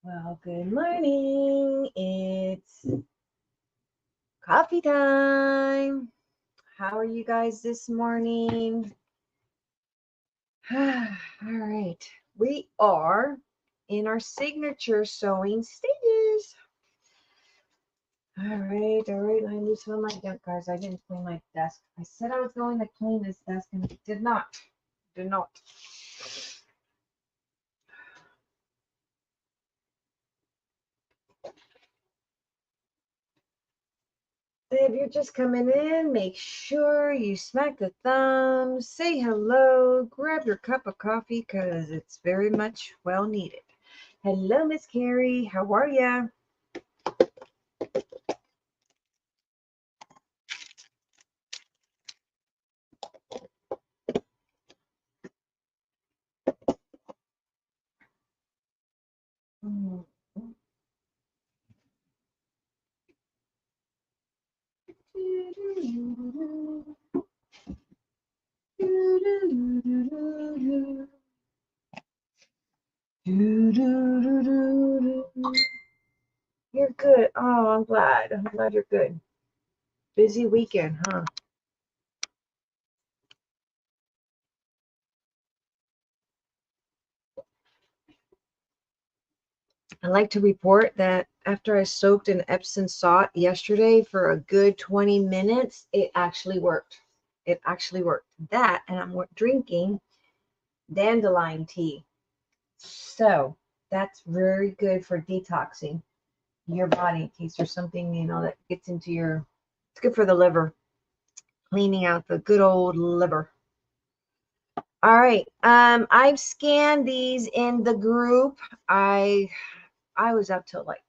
Well, good morning. It's coffee time. How are you guys this morning? All right. We are in our signature sewing stages. All right. Let me move some of my junk, guys. I didn't clean my desk. I said I was going to clean this desk and I did not. Did not. If you're just coming in, make sure you smack the thumbs, say hello, grab your cup of coffee because it's very much well needed. Hello, Miss Carrie. How are ya? You're good. Oh, I'm glad. I'm glad you're good. Busy weekend, huh? I like to report that after I soaked in Epsom salt yesterday for a good 20 minutes, it actually worked. It actually worked. That, and I'm drinking dandelion tea. So that's very good for detoxing your body in case there's something, that gets into it's good for the liver, cleaning out the good old liver. All right. I've scanned these in the group. I was up till like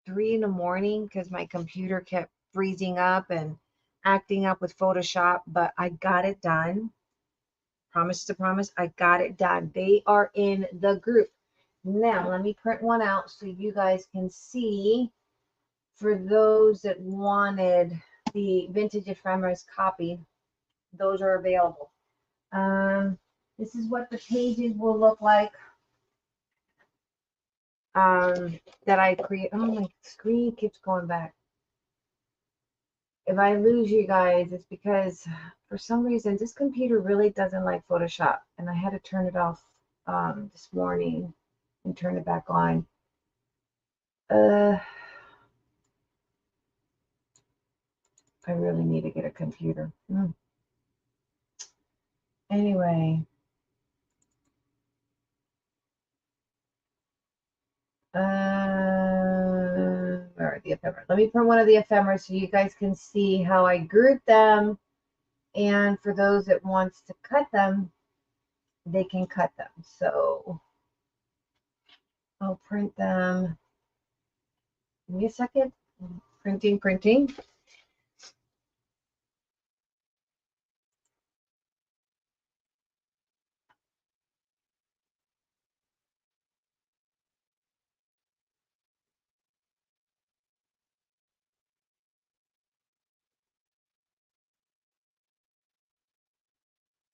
3 in the morning because my computer kept freezing up and acting up with Photoshop, but I got it done. Promise to promise, I got it done. They are in the group. Now, let me print one out so you guys can see. For those that wanted the vintage ephemeris copy, those are available. This is what the pages will look like that I create. Oh, my screen keeps going back. If I lose you guys, it's because for some reason this computer really doesn't like Photoshop, and I had to turn it off this morning and turn it back on. I really need to get a computer. Anyway, where are the ephemera? Let me print one of the ephemera so you guys can see how I group them. And for those that wants to cut them, they can cut them. So I'll print them. Give me a second. Printing.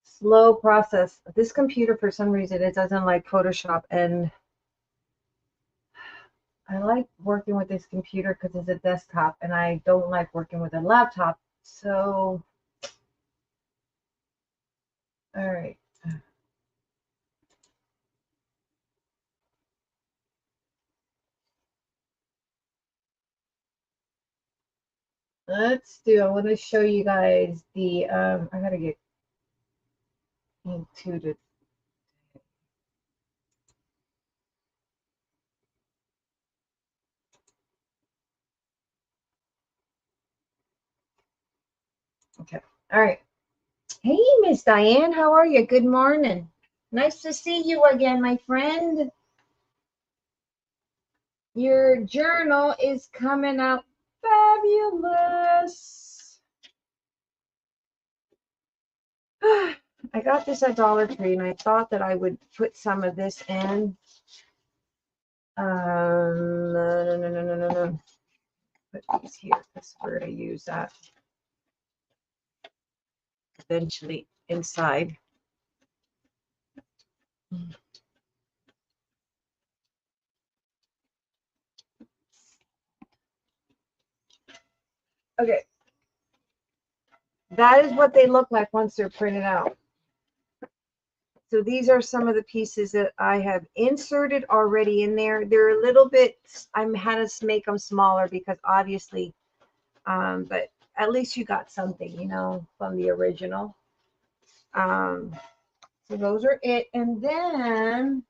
Slow process. This computer, for some reason, it doesn't like Photoshop, and I like working with this computer because it's a desktop, and I don't like working with a laptop. So, all right. I want to show you guys the, I gotta get into the, okay. All right. Hey, Miss Diane, how are you? Good morning. Nice to see you again, my friend. Your journal is coming out fabulous. I got this at Dollar Tree, and I thought that I would put some of this in. No. Put these here because we're going to use that eventually inside. Okay. That is what they look like once they're printed out. So these are some of the pieces that I have inserted already in there. They're a little bit, I had to make them smaller because obviously, but at least you got something, you know, from the original. So those are it. And then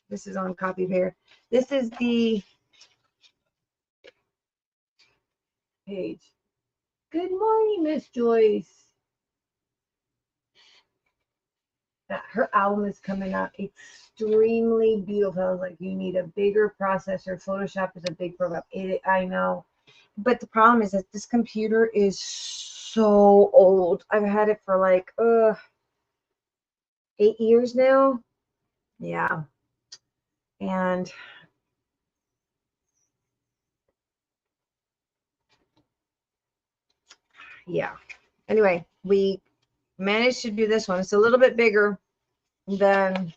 this is on copy here. This is the page. Good morning, Miss Joyce. Her album is coming out extremely beautiful. I was like, you need a bigger processor. Photoshop is a big program. I know. But the problem is that this computer is so old. I've had it for like 8 years now. Yeah. And yeah. Anyway, we managed to do this one. It's a little bit bigger than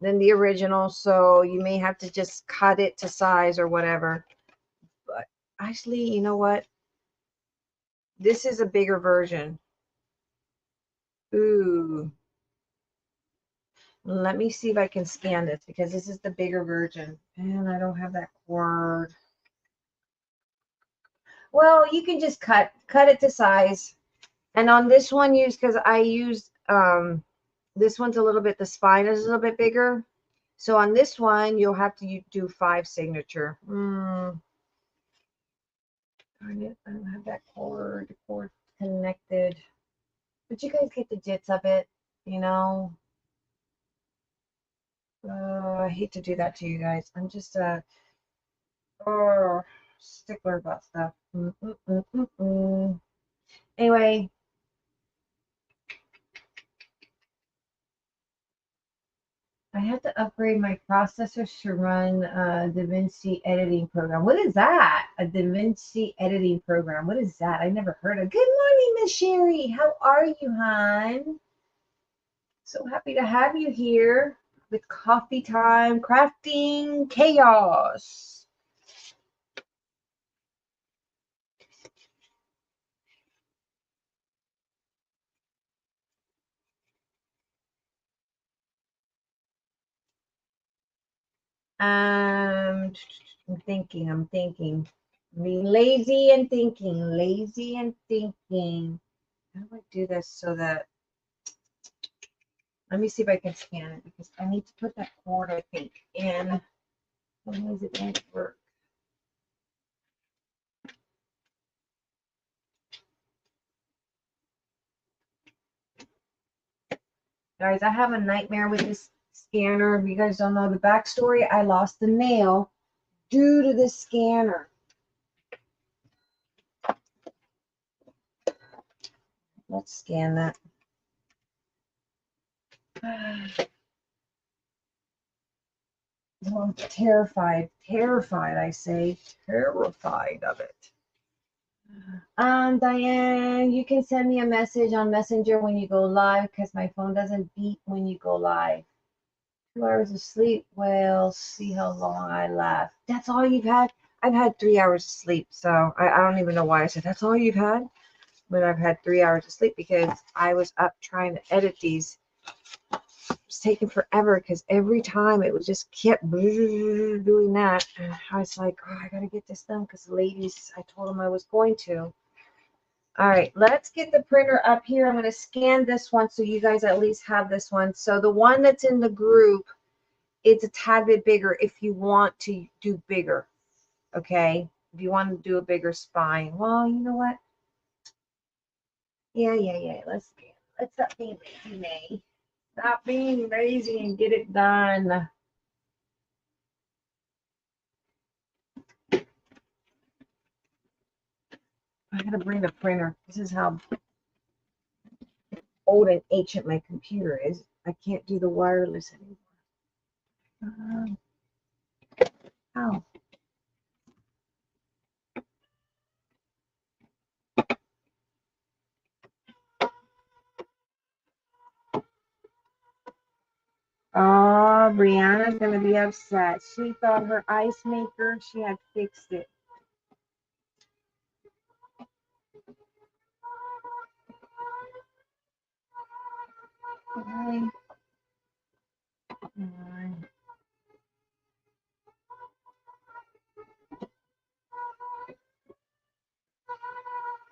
the original, so you may have to just cut it to size or whatever. But actually, you know what? This is a bigger version. Ooh. Let me see if I can scan this because this is the bigger version. And I don't have that cord. Well, you can just cut it to size. And on this one, because I used this one's a little bit, the spine is a little bit bigger. So on this one, you'll have to do 5 signature. Darn it, I don't have that cord connected. But you guys get the gist of it, you know. I hate to do that to you guys. I'm just stickler about stuff. Anyway, I have to upgrade my processor to run DaVinci editing program. What is that? A DaVinci editing program. What is that? I never heard of. Good morning, Miss Sherry. How are you, hon? So happy to have you here with coffee time, crafting chaos. I'm thinking. I'm being lazy and thinking. How do I do this so that, let me see if I can scan it because I need to put that cord, I think, in. Otherwise it won't work. Guys, I have a nightmare with this scanner. If you guys don't know the backstory, I lost the nail due to this scanner. Let's scan that. I'm terrified, I say, terrified of it. Diane, you can send me a message on Messenger when you go live because my phone doesn't beep when you go live. 2 hours of sleep. Well, see how long I last. That's all you've had? I've had 3 hours of sleep, so I don't even know why I said that's all you've had. But I've had 3 hours of sleep because I was up trying to edit these. It's taking forever because every time it was just kept doing that. And I was like, oh, I gotta get this done because the ladies, I told them I was going to. All right, let's get the printer up here. I'm going to scan this one so you guys at least have this one. So the one that's in the group, it's a tad bit bigger if you want to do bigger. Okay, if you want to do a bigger spine. Well, you know what? Yeah. Let's stop being lazy, May. Stop being lazy and get it done. I gotta bring the printer. This is how old and ancient my computer is. I can't do the wireless anymore. How? Oh, Brianna's gonna be upset. She thought her ice maker, she had fixed it. Nine, nine.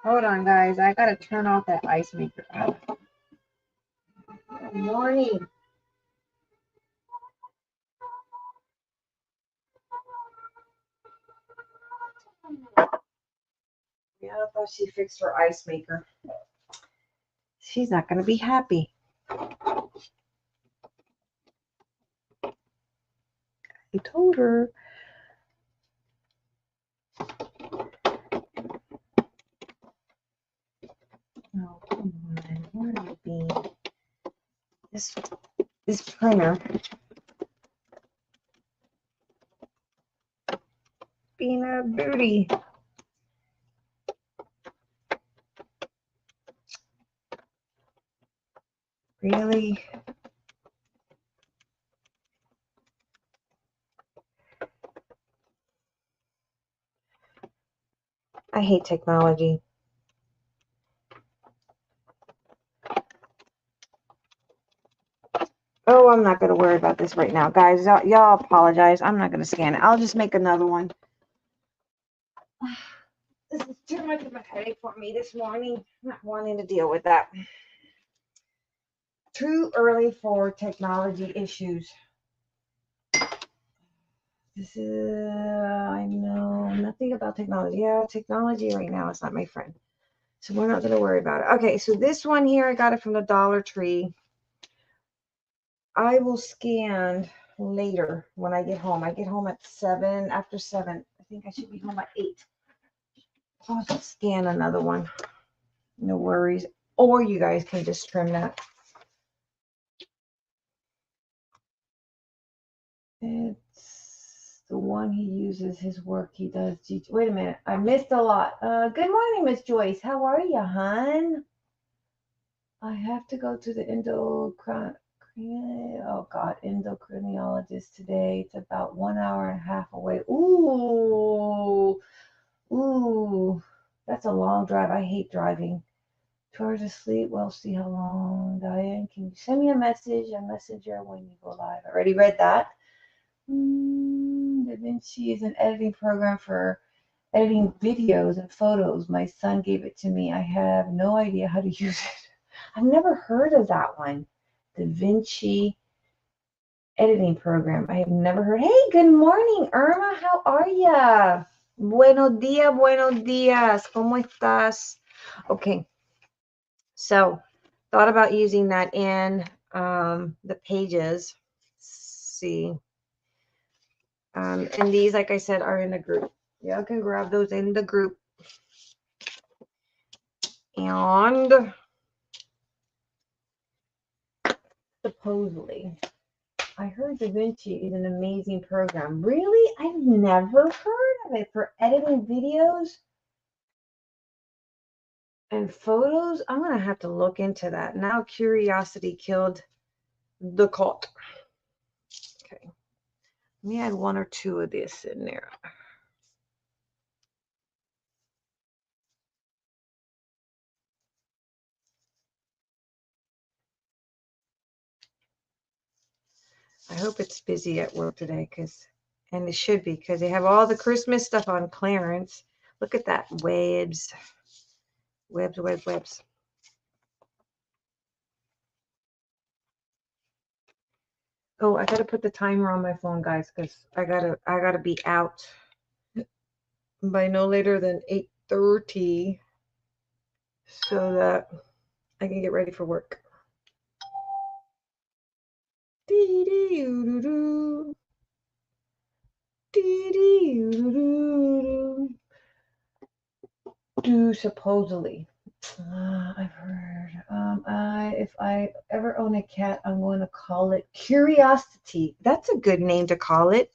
Hold on, guys. I gotta turn off that ice maker. Good morning. Yeah, I thought she fixed her ice maker. She's not gonna be happy. I told her. Oh, come on. Where would it be? This printer being a booty. Really? I hate technology. Oh, I'm not going to worry about this right now. Guys, y'all apologize. I'm not going to scan it. I'll just make another one. This is too much of a headache for me this morning. Not wanting to deal with that. Too early for technology issues. This is, I know nothing about technology. Yeah, technology right now is not my friend. So we're not going to worry about it. Okay, so this one here, I got it from the Dollar Tree. I will scan later when I get home. I get home at 7, after 7. I think I should be home at 8. I'll just scan another one. No worries. Or you guys can just trim that. It's the one he uses, his work he does. Wait a minute. I missed a lot. Good morning, Miss Joyce. How are you, hon? I have to go to the endocrinologist today. It's about 1 hour and a half away. Ooh, that's a long drive. I hate driving. 2 hours of sleep. Well, see how long. Diane, can you send me a messenger when you go live? I already read that. DaVinci is an editing program for editing videos and photos. My son gave it to me. I have no idea how to use it. I've never heard of that one. DaVinci editing program. I have never heard. Hey, good morning, Irma. How are ya? Buenos días. ¿Cómo estás? Okay. So, thought about using that in the pages. Let's see. And these, like I said, are in a group. Y'all can grab those in the group. And supposedly, I heard DaVinci is an amazing program. Really? I've never heard of it for editing videos and photos. I'm going to have to look into that. Now curiosity killed the cat. Okay. Let me add 1 or 2 of this in there. I hope it's busy at work today, and it should be, because they have all the Christmas stuff on clearance. Look at that. Webs. Oh, I gotta put the timer on my phone, guys, because I gotta be out by no later than 8:30 so that I can get ready for work. Supposedly. I've heard. If I ever own a cat, I'm going to call it Curiosity. That's a good name to call it.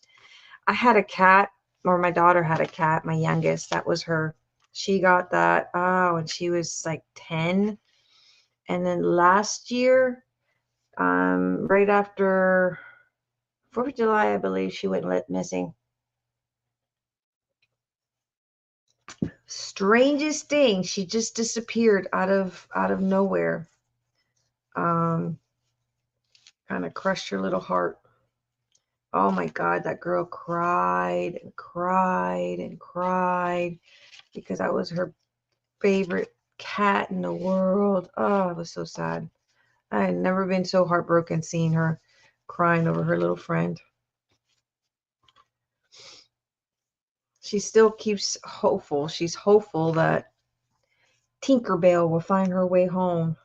I had a cat, or my daughter had a cat, my youngest. That was her. She got that when she was like 10. And then last year, right after 4th of July, I believe, she went missing. Strangest thing, she just disappeared out of nowhere. Kind of crushed her little heart. Oh my God, that girl cried and cried and cried because I was her favorite cat in the world. Oh, it was so sad. I had never been so heartbroken seeing her crying over her little friend. She still keeps hopeful. She's hopeful that Tinkerbell will find her way home.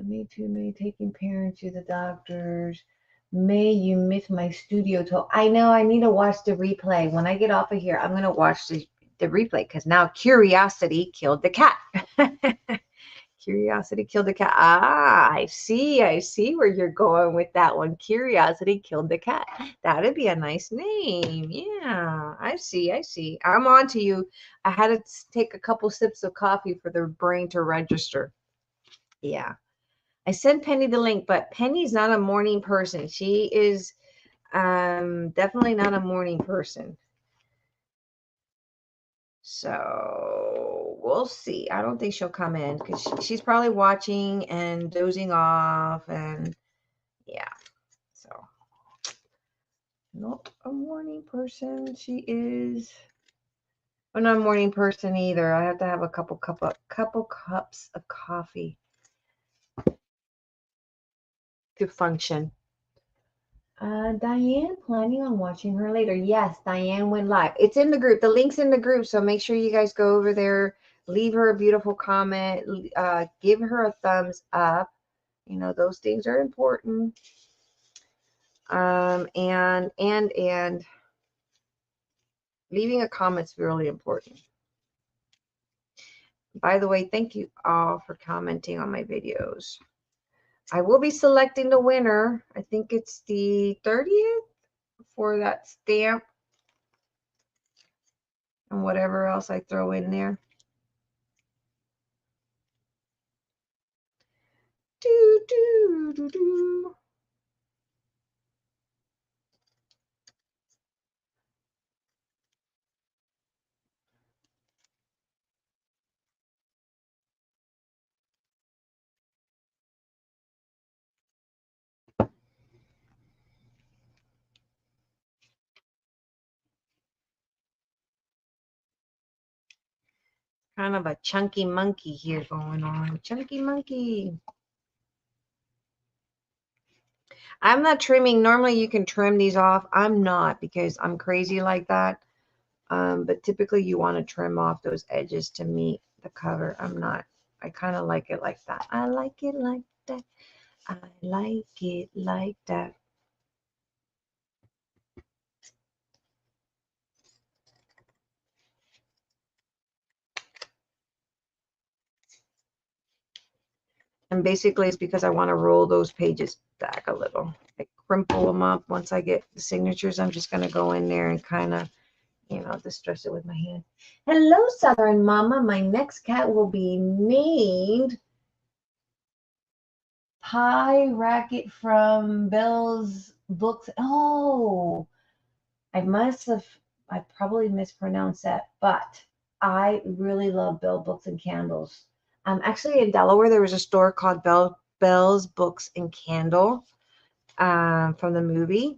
Me too, may taking parents to the doctors. May you miss my studio tour. I know, I need to watch the replay. When I get off of here, I'm going to watch the replay because now curiosity killed the cat. Curiosity killed the cat. Ah, I see where you're going with that one. Curiosity killed the cat. That'd be a nice name. Yeah, I see. I'm on to you. I had to take a couple sips of coffee for the brain to register. Yeah. I sent Penny the link, but Penny's not a morning person. She is definitely not a morning person. So we'll see. I don't think she'll come in because she's probably watching and dozing off. And yeah, so not a morning person. She is. I'm not a morning person either. I have to have a couple cups of coffee to function. Diane planning on watching her later. Yes, Diane went live. It's in the group. The link's in the group. So make sure you guys go over there, leave her a beautiful comment, give her a thumbs up. You know, those things are important. And leaving a comment's really important. By the way, thank you all for commenting on my videos. I will be selecting the winner. I think it's the 30th for that stamp and whatever else I throw in there. Do. Kind of a chunky monkey here going on. Chunky monkey. I'm not trimming. Normally you can trim these off. I'm not because I'm crazy like that. But typically you want to trim off those edges to meet the cover. I'm not. I kind of like it like that. I like it like that. I like it like that. And basically it's because I want to roll those pages back a little. I crimple them up. Once I get the signatures, I'm just going to go in there and kind of, you know, distress it with my hand. Hello, Southern Mama. My next cat will be named Pie Racket from Bell's Books. Oh, I probably mispronounced that, but I really love Bell Books and Candles. Actually in Delaware, there was a store called Bell's Books and Candle from the movie.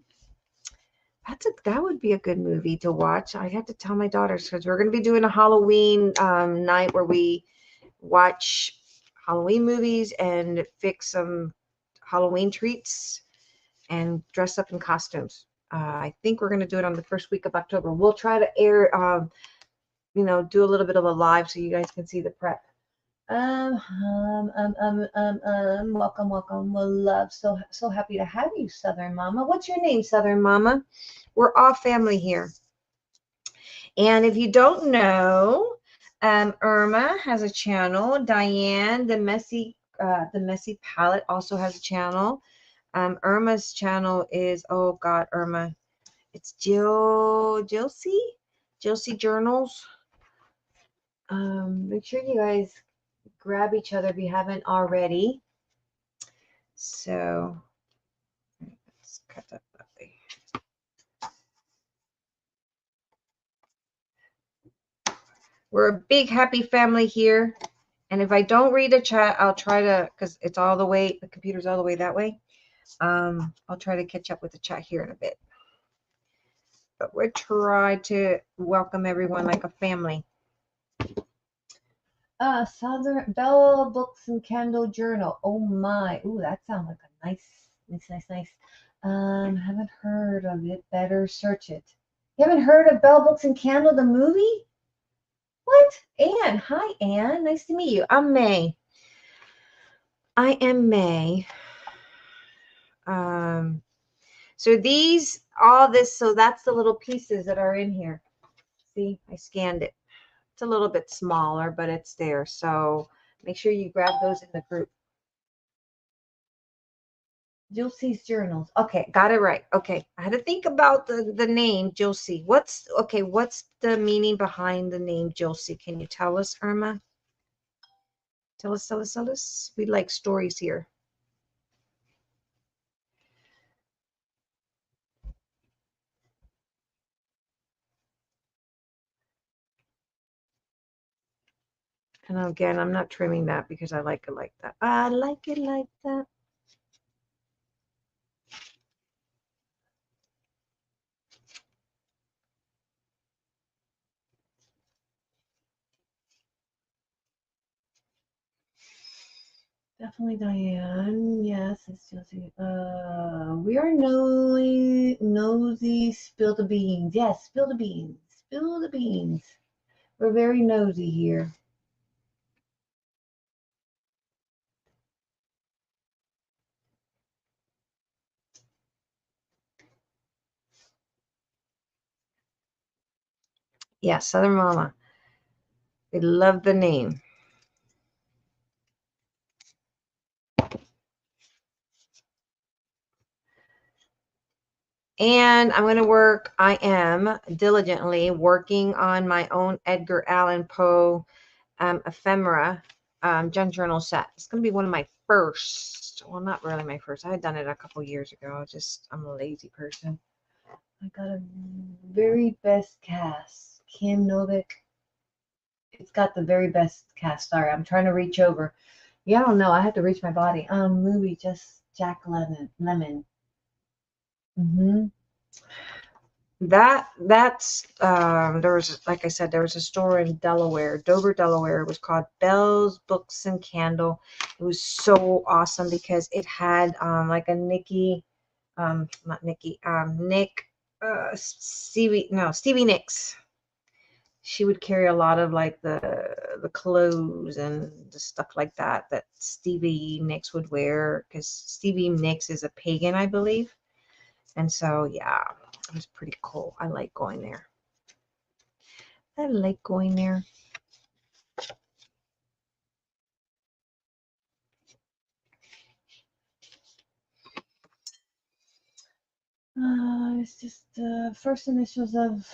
That would be a good movie to watch. I had to tell my daughters because we're going to be doing a Halloween night where we watch Halloween movies and fix some Halloween treats and dress up in costumes. I think we're going to do it on the first week of October. We'll try to air, you know, do a little bit of a live so you guys can see the prep. Welcome. Well, love. So happy to have you, Southern Mama. What's your name, Southern Mama? We're all family here. And if you don't know, Irma has a channel. Diane, the messy palette, also has a channel. Irma's channel is, oh God, Irma, it's Jilcy Journals. Make sure you guys grab each other if you haven't already. So let's cut that way. We're a big happy family here, And if I don't read the chat, I'll try to, because it's all the way, the computer's all the way that way. I'll try to catch up with the chat here in a bit. But we'll try to welcome everyone like a family. Southern Bell Books and Candle Journal. Oh my. Ooh, that sounds like a nice. Haven't heard of it. Better search it. You haven't heard of Bell Books and Candle, the movie? What? Anne. Hi, Anne. Nice to meet you. I'm May. I am May. So these, all this, so that's the little pieces that are in here. See, I scanned it. It's a little bit smaller, but it's there. So make sure you grab those in the group. Jilcy's journals. Okay, got it right. Okay, I had to think about the name Jilcy. What's the meaning behind the name Jilcy? Can you tell us, Irma? Tell us. We like stories here. And again, I'm not trimming that because I like it like that. I like it like that. Definitely Diane. Yes, it's Josie. We are nosy. Spill the beans. Yes, spill the beans. Spill the beans. We're very nosy here. Yeah, Southern Mama. We love the name. And I am diligently working on my own Edgar Allan Poe ephemera junk journal set. It's going to be one of my first. Well, not really my first. I had done it a couple years ago. I'm a lazy person. I got a very best cast. Kim Novik. It's got the very best cast. Sorry, I'm trying to reach over. Yeah, I don't know. I have to reach my body. Movie just Jack Lemon. That's there was, like I said, there was a store in Delaware, Dover, Delaware. It was called Bell's Books and Candle. It was so awesome because it had like a Nick Stevie Nicks. She would carry a lot of like the clothes and the stuff like that Stevie Nicks would wear, because Stevie Nicks is a pagan, I believe. And so, yeah, it was pretty cool. I like going there. It's just the first initials of,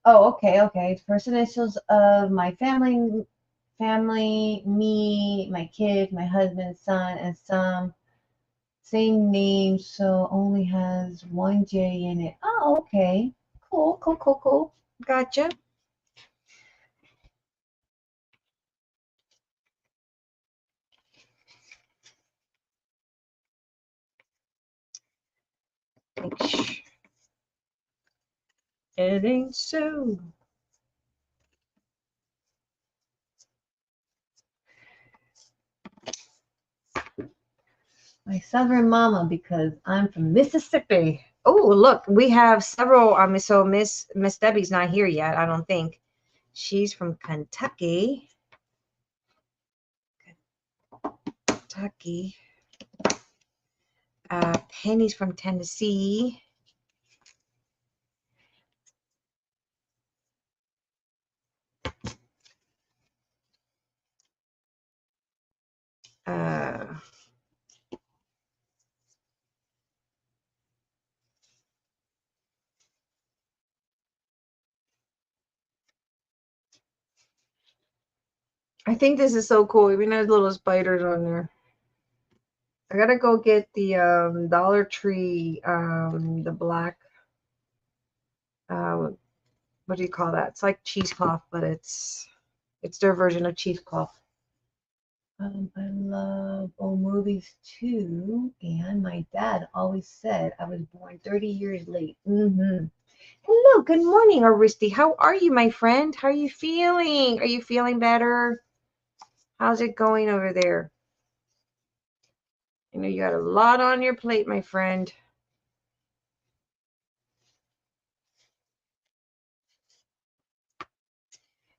okay. First initials of my family, me, my kid, my husband, son, and some. Same name, so only has one J in it. Oh, okay. Cool. Gotcha. It ain't so. My Southern Mama, because I'm from Mississippi. Oh, look, we have several. So Miss Debbie's not here yet, I don't think. She's from Kentucky. Penny's from Tennessee. I think this is so cool. Even there's little spiders on there. I gotta go get the Dollar Tree, the black, what do you call that? It's like cheesecloth, but it's their version of cheesecloth. I love old movies too, and my dad always said I was born 30 years late. Hello, good morning, Aristi. How are you, my friend? How are you feeling? Are you feeling better? How's it going over there? I know you got a lot on your plate, my friend.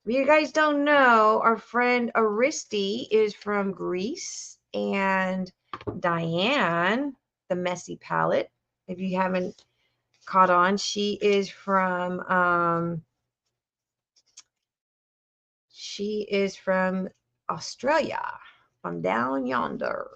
If you guys don't know, our friend Aristi is from Greece, and Diane, the messy palette, if you haven't caught on, she is from Australia, from down yonder.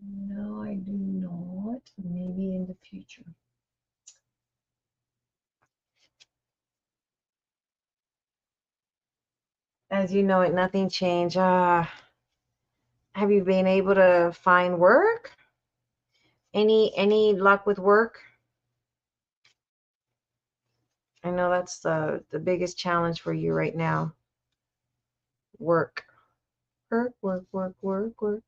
No, I do not. Maybe in the future. As you know, it nothing changed. Have you been able to find work? Any luck with work? I know that's the biggest challenge for you right now. Work. Work, work, work, work, work.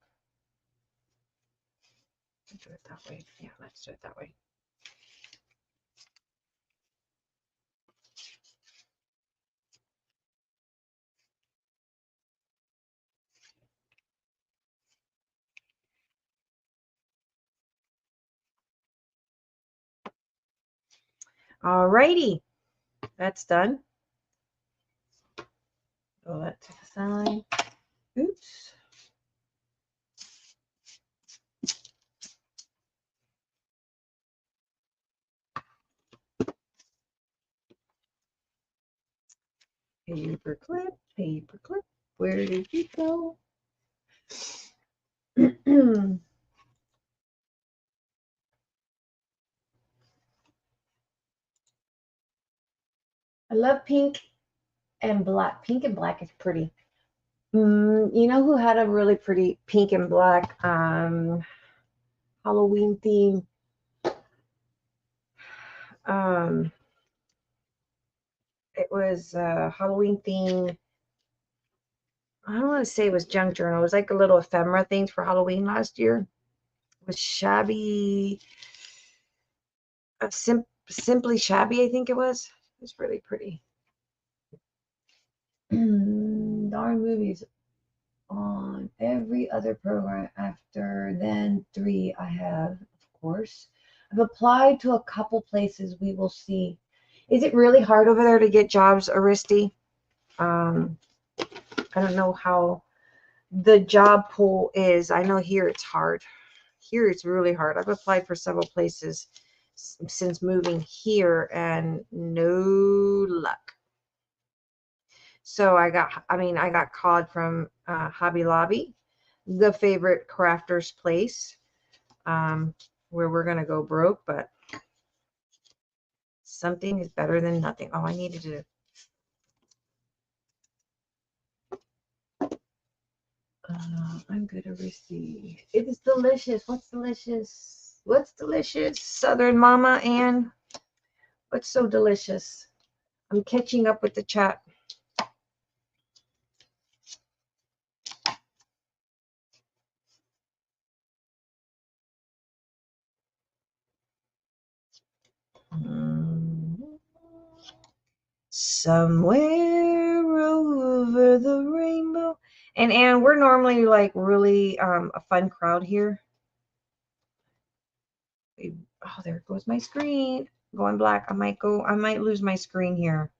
Let's do it that way. Yeah, let's do it that way. All righty. That's done. Throw that to the side. Oops. Paper clip, paper clip. Where did you go? I love pink and black. Pink and black is pretty. You know who had a really pretty pink and black Halloween theme? It was Halloween theme. I don't want to say it was junk journal. It was like a little ephemera things for Halloween last year. It was shabby, simply shabby. I think it was. It was really pretty. Darn movies on every other program after then 3 I have, of course. I've applied to a couple places. We will see. Is it really hard over there to get jobs, Aristi? I don't know how the job pool is. I know here it's hard. Here it's really hard. I've applied for several places since moving here and no luck. So I got called from Hobby Lobby, the favorite crafter's place, where we're gonna go broke, but something is better than nothing. Oh, I needed to. I'm gonna receive. It is delicious. What's delicious? What's delicious? Southern Mama Ann. What's so delicious? I'm catching up with the chat. Somewhere over the rainbow. And we're normally like really a fun crowd here. Oh, there goes my screen. Going black. I might lose my screen here.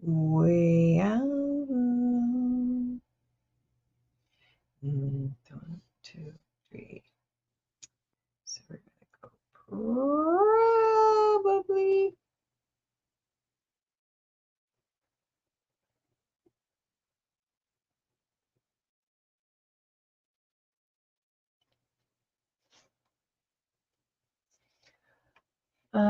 Way out. 1, 2, 3. So we're gonna Probably. You're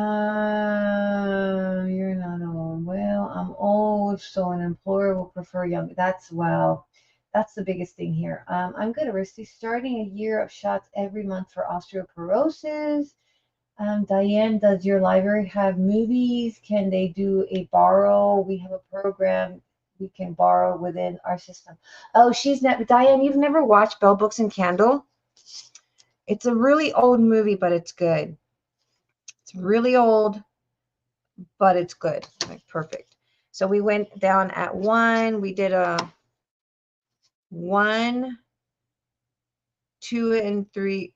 not old. Well, I'm old, so an employer will prefer young. That's the biggest thing here. I'm good, Aristi. Starting a year of shots every month for osteoporosis. Diane, does your library have movies? Can they do a borrow? We have a program we can borrow within our system. Oh, she's never, Diane, you've never watched Bell Books and Candle? It's a really old movie, but it's good. It's really old, but it's good. Like perfect. So we went down at 1. We did a 1, 2 3/4,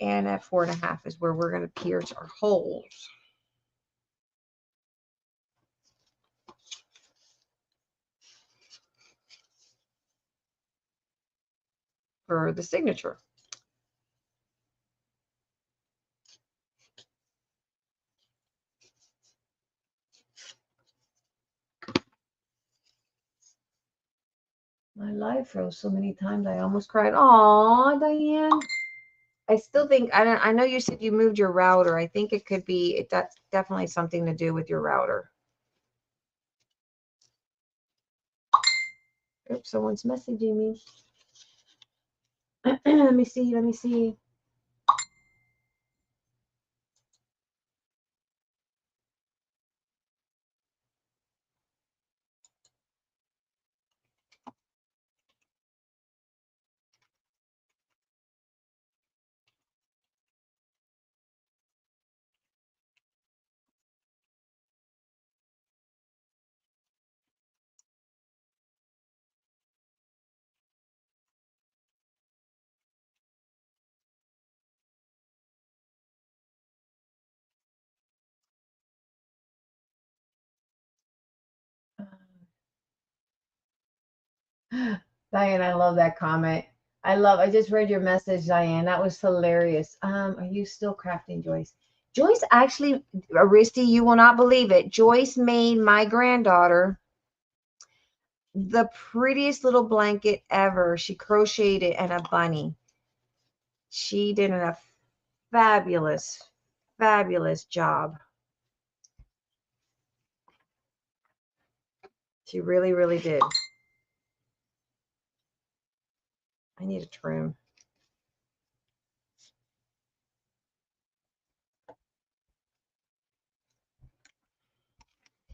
and at 4.5 is where we're going to pierce our holes for the signature. My life froze so many times I almost cried. Aw, Diane. I still think I know you said you moved your router. I think it could be that's definitely something to do with your router. Oops, someone's messaging me. Let me see. Let me see. Diane, I love that comment. I just read your message, Diane. That was hilarious. Are you still crafting, Joyce? Joyce actually, Aristi, you will not believe it. Joyce made my granddaughter the prettiest little blanket ever. She crocheted it and a bunny. She did a fabulous, fabulous job. She really, really did. I need a trim.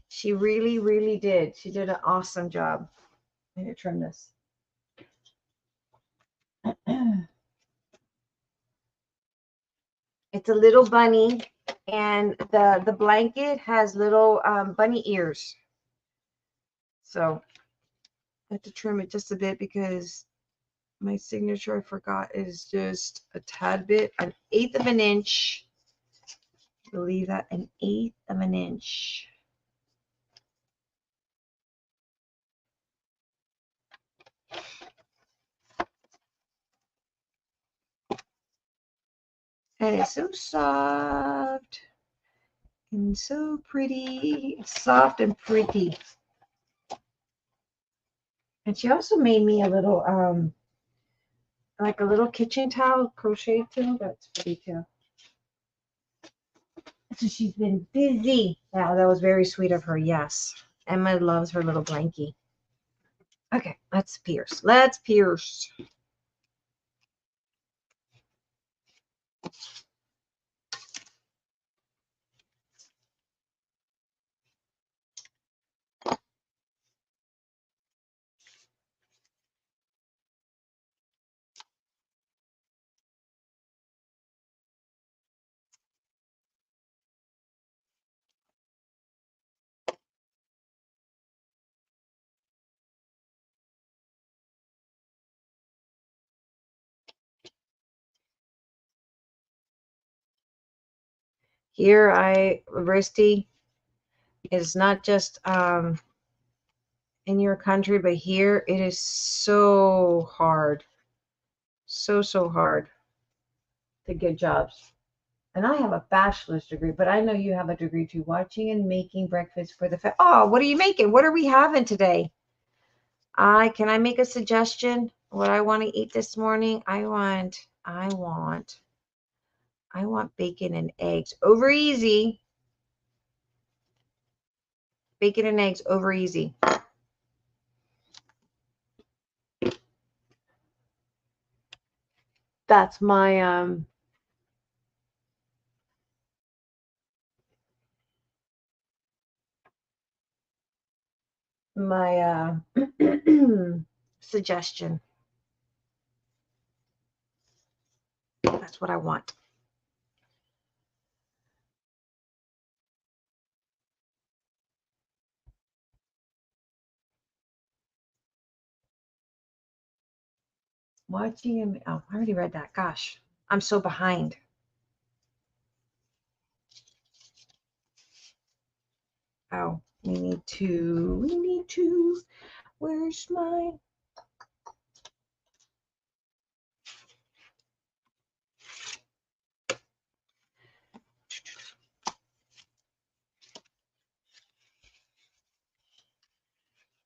She really, really did. She did an awesome job. I need to trim this. It's a little bunny, and the blanket has little bunny ears. So I have to trim it just a bit because my signature, I forgot, is just a tad bit, an 1/8 of an inch. Believe that, an 1/8 of an inch. And it's so soft and so pretty. It's soft and pretty. And she also made me a little like a little kitchen towel crochet too. That's pretty too. So she's been busy. Wow, that was very sweet of her. Yes. Emma loves her little blankie. Okay, let's pierce. Let's pierce. Here, Risti, is not just in your country, but here it is so hard. So hard to get jobs. And I have a bachelor's degree, but I know you have a degree too. Watching and making breakfast for the oh, what are you making? What are we having today? Can I make a suggestion? What I want to eat this morning? I want bacon and eggs. Over easy. Bacon and eggs over easy. That's my my suggestion. That's what I want. Watching him. Oh, I already read that. Gosh, I'm so behind. Oh, we need to. Where's my?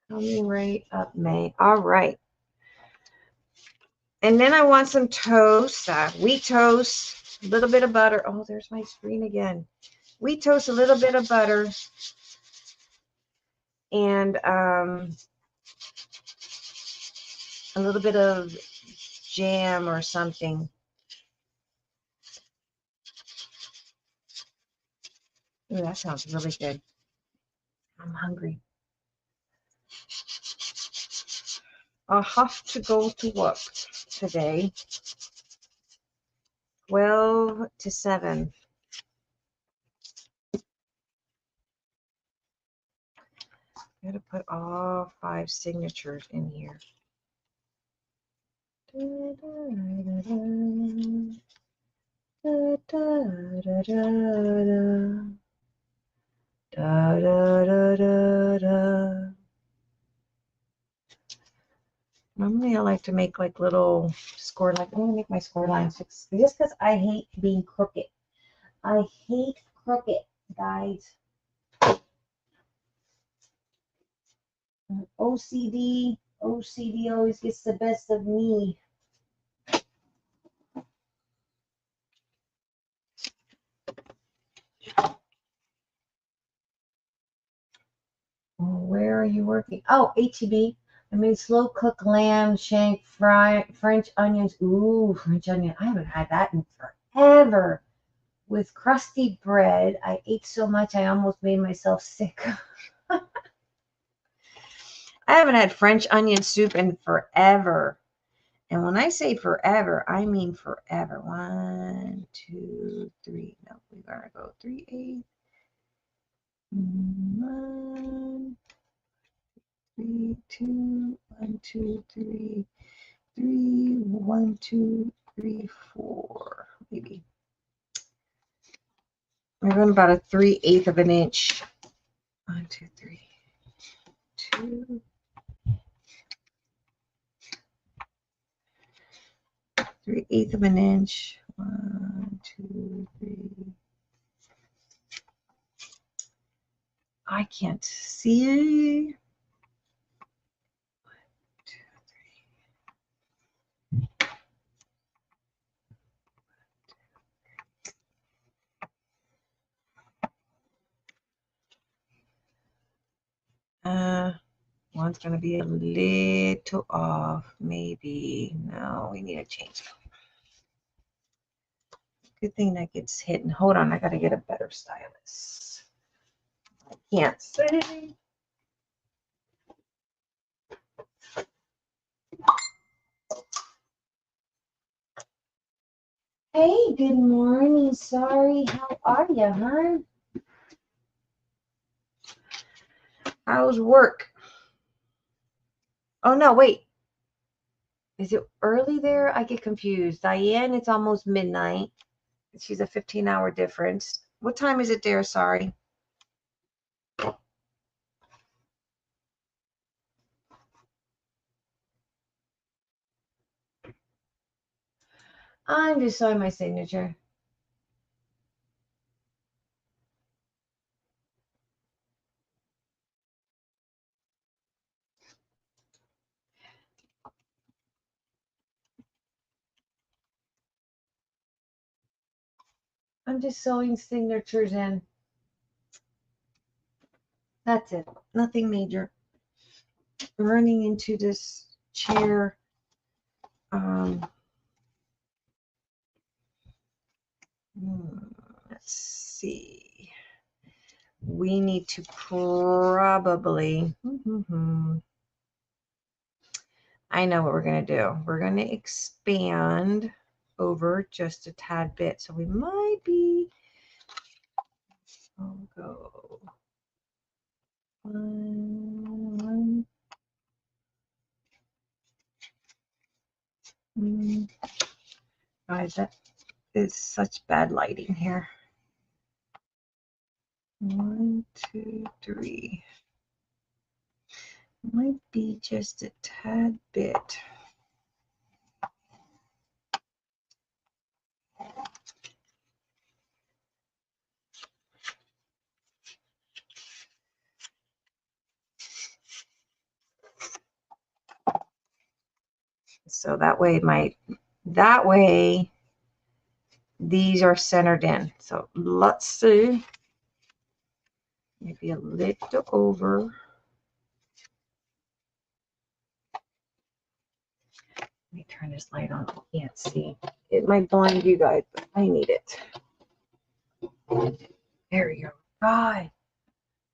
Coming right up, May. All right. And then I want some toast, wheat toast, a little bit of butter. Oh, there's my screen again. Wheat toast, a little bit of butter, and a little bit of jam or something. Ooh, that sounds really good. I'm hungry. I'll have to go to work today. 12 to 7. I gotta put all 5 signatures in here. Da, da, da. Normally I like to make like little score lines. I'm gonna make my score lines just because I hate being crooked. I hate crooked, guys. OCD always gets the best of me. Where are you working? Oh, ATB. I made slow cooked lamb shank, French onions. Ooh, French onion. I haven't had that in forever. With crusty bread. I ate so much I almost made myself sick. I haven't had French onion soup in forever. And when I say forever, I mean forever. 1, 2, 3. No, we're going to go 3, 8. 1, 3, 2, 1, 2, 3, 3, 1, 2, 3, 4. Maybe. We're going about a 3/8 of an inch. 1, 2, 3, 2. 3/8 of an inch. 1, 2, 3. I can't see. 1, 2, 3. One's going to be a little off. Maybe. No, we need to change it. Good thing that gets hidden. Hold on, I got to get a better stylus. I can't see. Hey, good morning. Sorry, how are you, hon? How's work? Oh, no, wait. Is it early there? I get confused. Diane, it's almost midnight. She's a 15-hour difference. What time is it there? Sorry. I'm just showing my signature. I'm just sewing signatures in. That's it. Nothing major. Running into this chair. Let's see. We need to probably, I know what we're going to do. We're going to expand over just a tad bit. So we might be, I'll go one. Guys, that is such bad lighting here. 1, 2, 3. Might be just a tad bit. So that way these are centered in. So let's see. Maybe a little over. Let me turn this light on. I can't see. It might blind you guys, but I need it. There you go. God.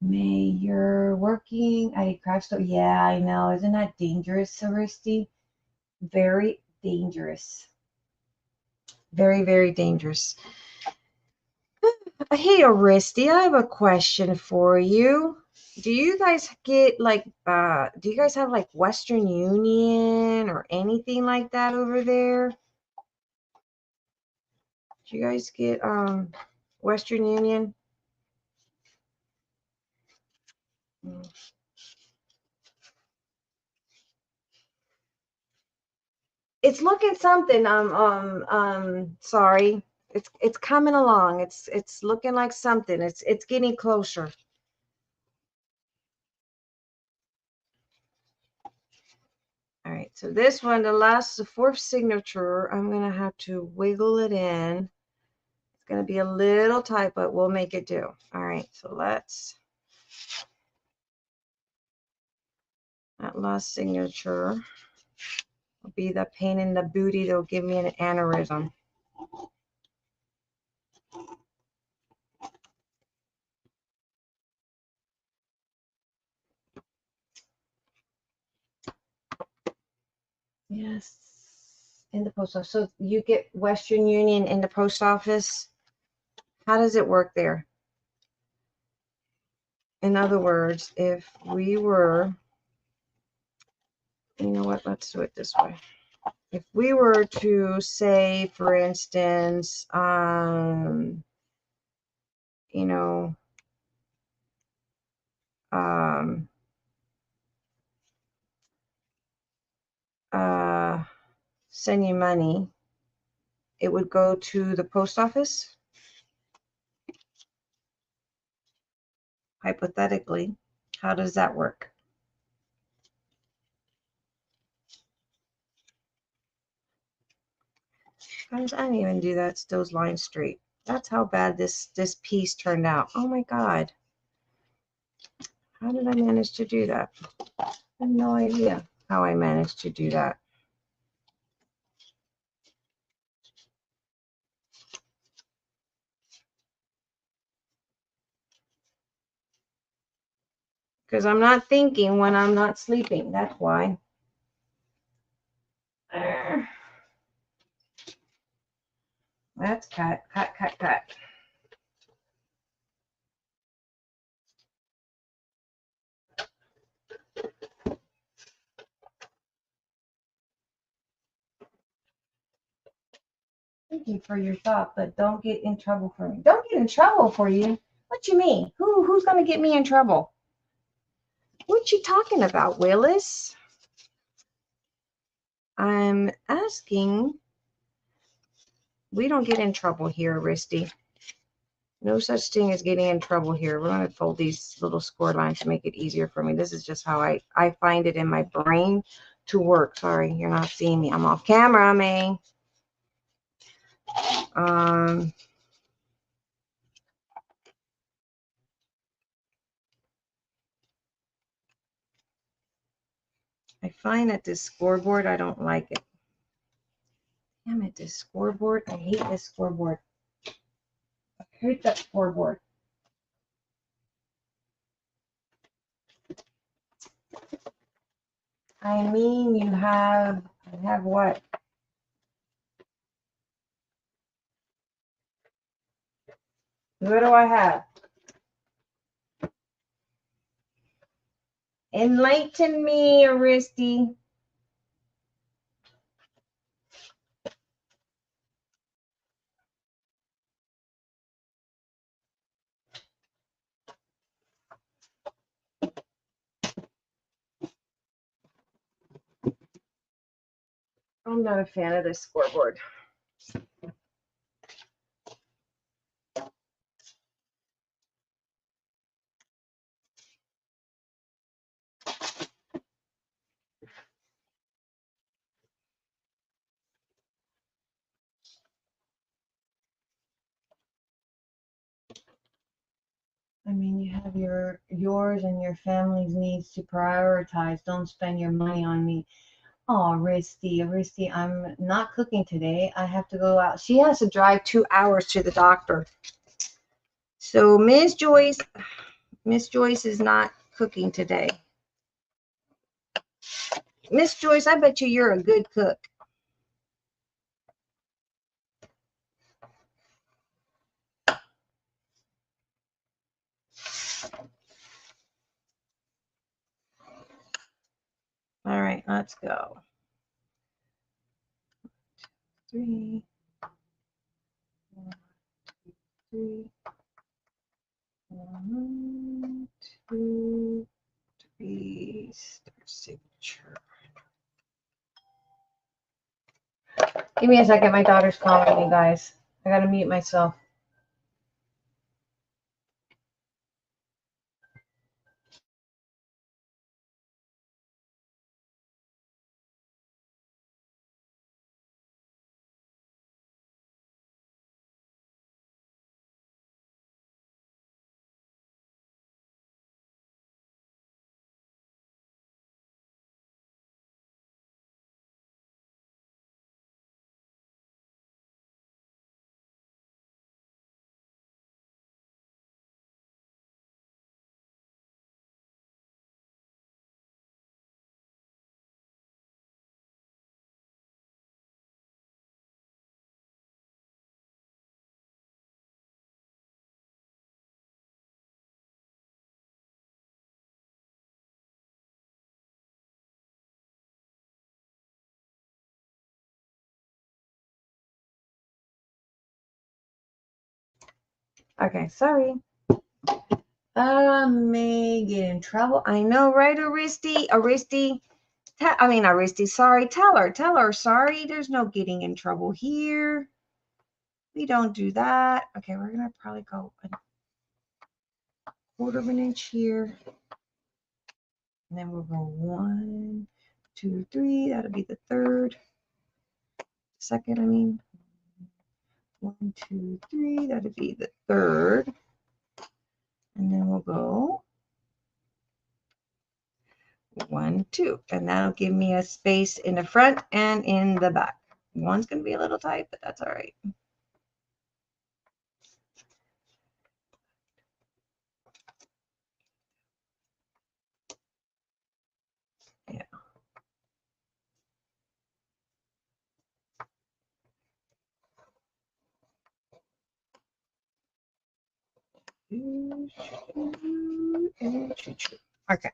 May you're working at a craft store. Yeah, I know. Isn't that dangerous, Saristi? Very dangerous. Very, very dangerous. Hey, Aristi, I have a question for you. Do you guys get like, do you guys have like Western Union or anything like that over there? Do you guys get Western Union? It's looking something. Sorry. It's coming along. It's looking like something. It's getting closer. All right, so this one, the fourth signature, I'm gonna have to wiggle it in. It's gonna be a little tight, but we'll make it do. All right, so that last signature will be the pain in the booty that'll give me an aneurysm. Yes, in the post office. So you get Western Union in the post office. How does it work there? In other words, if we were, you know what, let's do it this way. If we were to say, for instance, you know, send you money, it would go to the post office, hypothetically. How does that work? Guys, I didn't even do that. Those lines straight. That's how bad this piece turned out. Oh my God. How did I manage to do that? I have no idea how I managed to do that. Because I'm not thinking when I'm not sleeping. That's why. That's cut. Thank you for your thought, but don't get in trouble for me. Don't get in trouble for you? What you mean? Who's going to get me in trouble? What you talking about, Willis? I'm asking. We don't get in trouble here, Risty. No such thing as getting in trouble here. We're going to fold these little score lines to make it easier for me. This is just how I find it in my brain to work. Sorry, you're not seeing me. I'm off camera, May. I find that this scoreboard, I don't like it. Damn it, this scoreboard. I hate this scoreboard. I hate that scoreboard. I mean, you have what? What do I have? Enlighten me, Aristi. I'm not a fan of this scoreboard. I mean, you have yours and your family's needs to prioritize. Don't spend your money on me. Oh, Aristi, I'm not cooking today. I have to go out. She has to drive 2 hours to the doctor. So Miss Joyce is not cooking today. Miss Joyce, I bet you're a good cook. All right, let's go. 3, 1, 2, 1, 2, 3. Start signature. Give me a second. My daughter's calling me, guys. I gotta mute myself. Okay, sorry. May get in trouble. I know, right, Aristi? Aristi, sorry. Tell her, sorry. There's no getting in trouble here. We don't do that. Okay, we're gonna probably go a 1/4 of an inch here. And then we'll go 1, 2, 3. That'll be the third. Second, I mean. 1, 2, 3. That'll be the third. And then we'll go 1, 2, and that'll give me a space in the front and in the back. One's going to be a little tight, but that's all right. Yeah. Okay.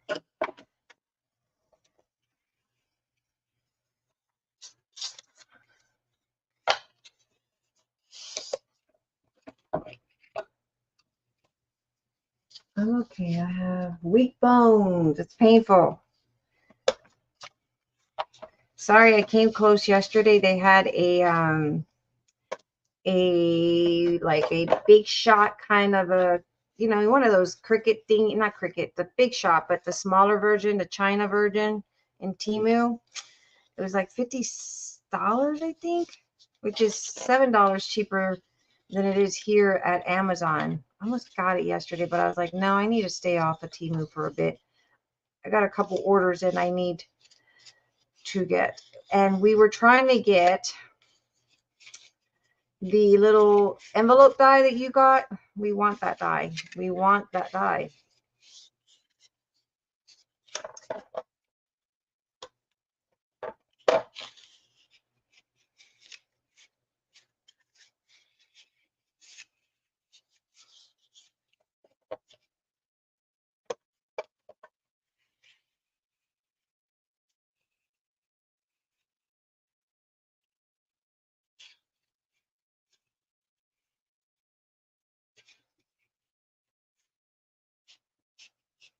I'm okay. I have weak bones. It's painful. Sorry, I came close yesterday. They had a big shot kind of a, one of those cricket thing, not cricket, the big shot, but the smaller version, the China version in Temu. It was like $50, I think, which is $7 cheaper than it is here at Amazon. I almost got it yesterday, but I was like, no, I need to stay off of Temu for a bit. I got a couple orders and I need to get. And we were trying to get the little envelope die that you got. We want that die. We want that die.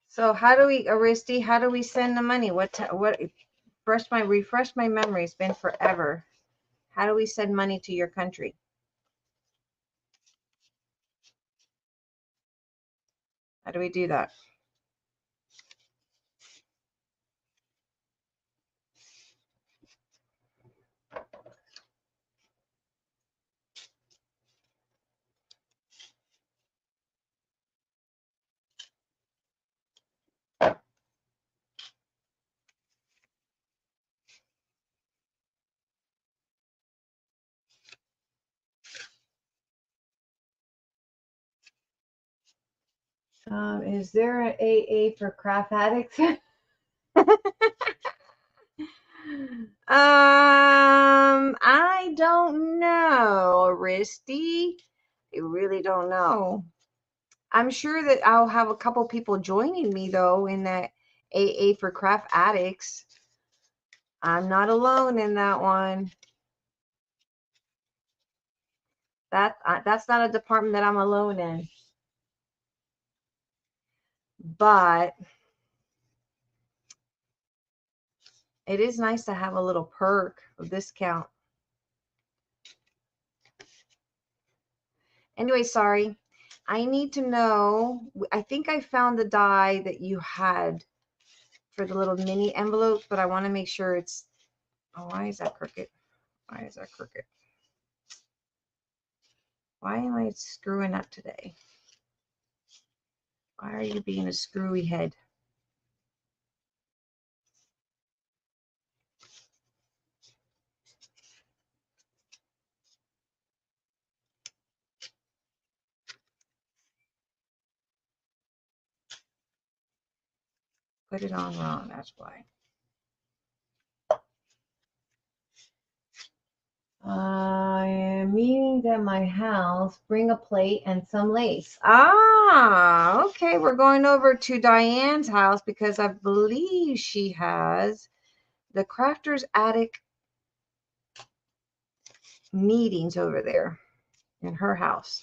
So how do we, Aristi, how do we send the money? What refresh my memory. It's been forever. How do we send money to your country? How do we do that? Is there an AA for craft addicts? I don't know, Aristi. I really don't know. I'm sure that I'll have a couple people joining me though in that AA for craft addicts. I'm not alone in that one. That's not a department that I'm alone in. But it is nice to have a little perk of discount. Anyway, sorry. I need to know. I think I found the die that you had for the little mini envelopes, but I want to make sure it's. Oh, why is that crooked? Why is that crooked? Why am I screwing up today? Why are you being a screwy head? Put it on wrong, that's why. Meetings at my house, bring a plate and some lace. Ah, okay. We're going over to Diane's house because I believe she has the Crafter's Attic meetings over there in her house.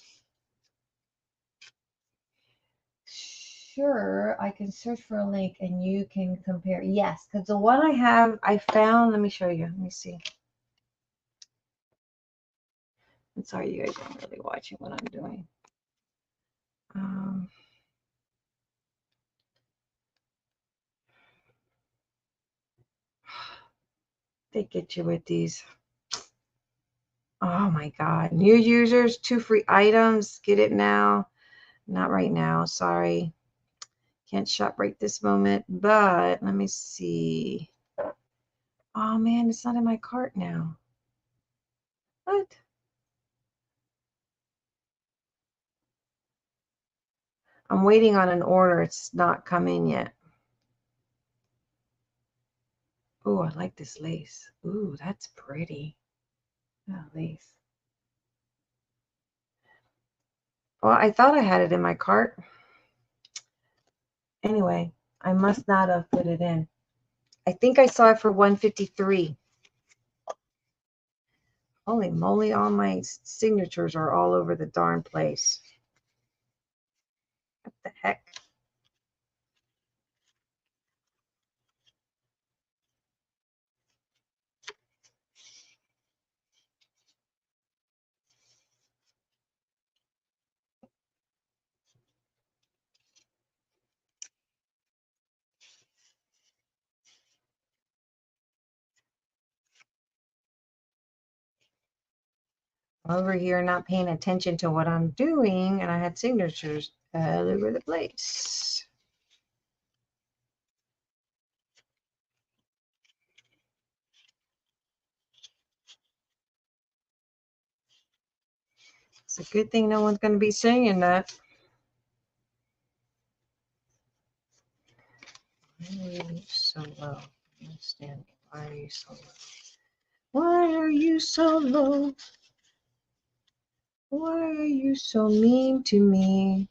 Sure, I can search for a link and you can compare. Yes, because the one I found, let me show you. Let me see. I'm sorry, you guys aren't really watching what I'm doing. They get you with these. Oh my God. New users, 2 free items. Get it now. Not right now. Sorry. Can't shop right this moment, but let me see. Oh man, it's not in my cart now. What? I'm waiting on an order. It's not come in yet. Oh, I like this lace. Ooh, that's pretty. Oh, lace. Well, I thought I had it in my cart. Anyway, I must not have put it in. I think I saw it for $153. Holy moly, all my signatures are all over the darn place. What the heck? Over here not paying attention to what I'm doing, and I had signatures all over the place. It's a good thing no one's going to be saying that. Why are you so low? I understand. Why are you so low? Why are you so low? Why are you so mean to me?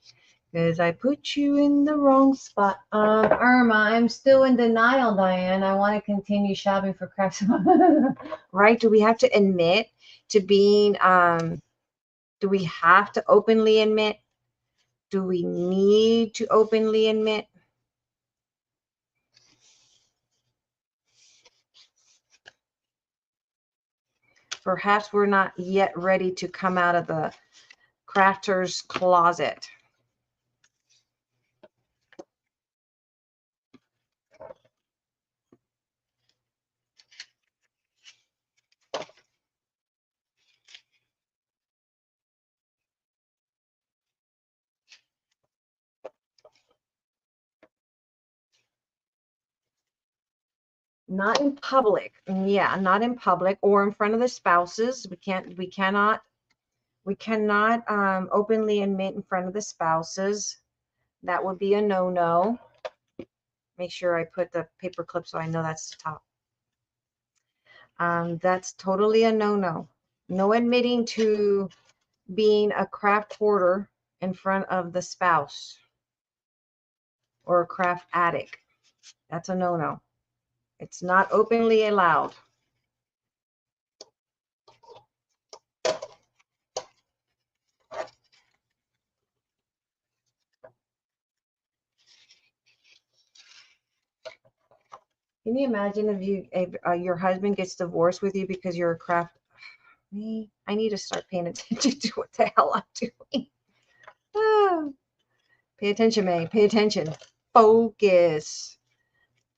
Because I put you in the wrong spot. Irma, I'm still in denial, Diane. I want to continue shopping for crafts. Right? Do we have to admit to being, do we have to openly admit? Do we need to openly admit? Perhaps we're not yet ready to come out of the crafter's closet. Not in public. Yeah, not in public or in front of the spouses. We cannot openly admit in front of the spouses. That would be a no-no. Make sure I put the paper clip so I know that's the top. That's totally a no-no. No admitting to being a craft hoarder in front of the spouse or a craft addict. That's a no-no. It's not openly allowed. Can you imagine if your husband gets divorced with you because you're a craft? I need to start paying attention to what the hell I'm doing. Oh, pay attention, May. Pay attention. Focus.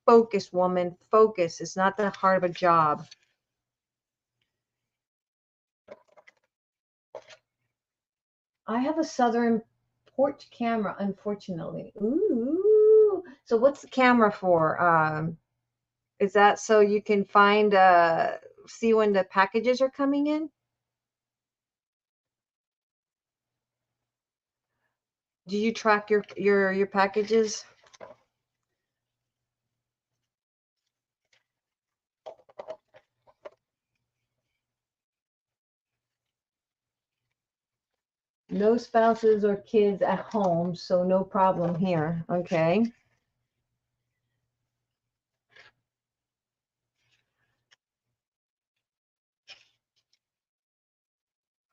Focus, woman. Focus. It's not that hard of a job. I have a Southern porch camera, unfortunately. Ooh. So what's the camera for? Is that so you can find see when the packages are coming in? Do you track your packages? No spouses or kids at home, so no problem here. Okay.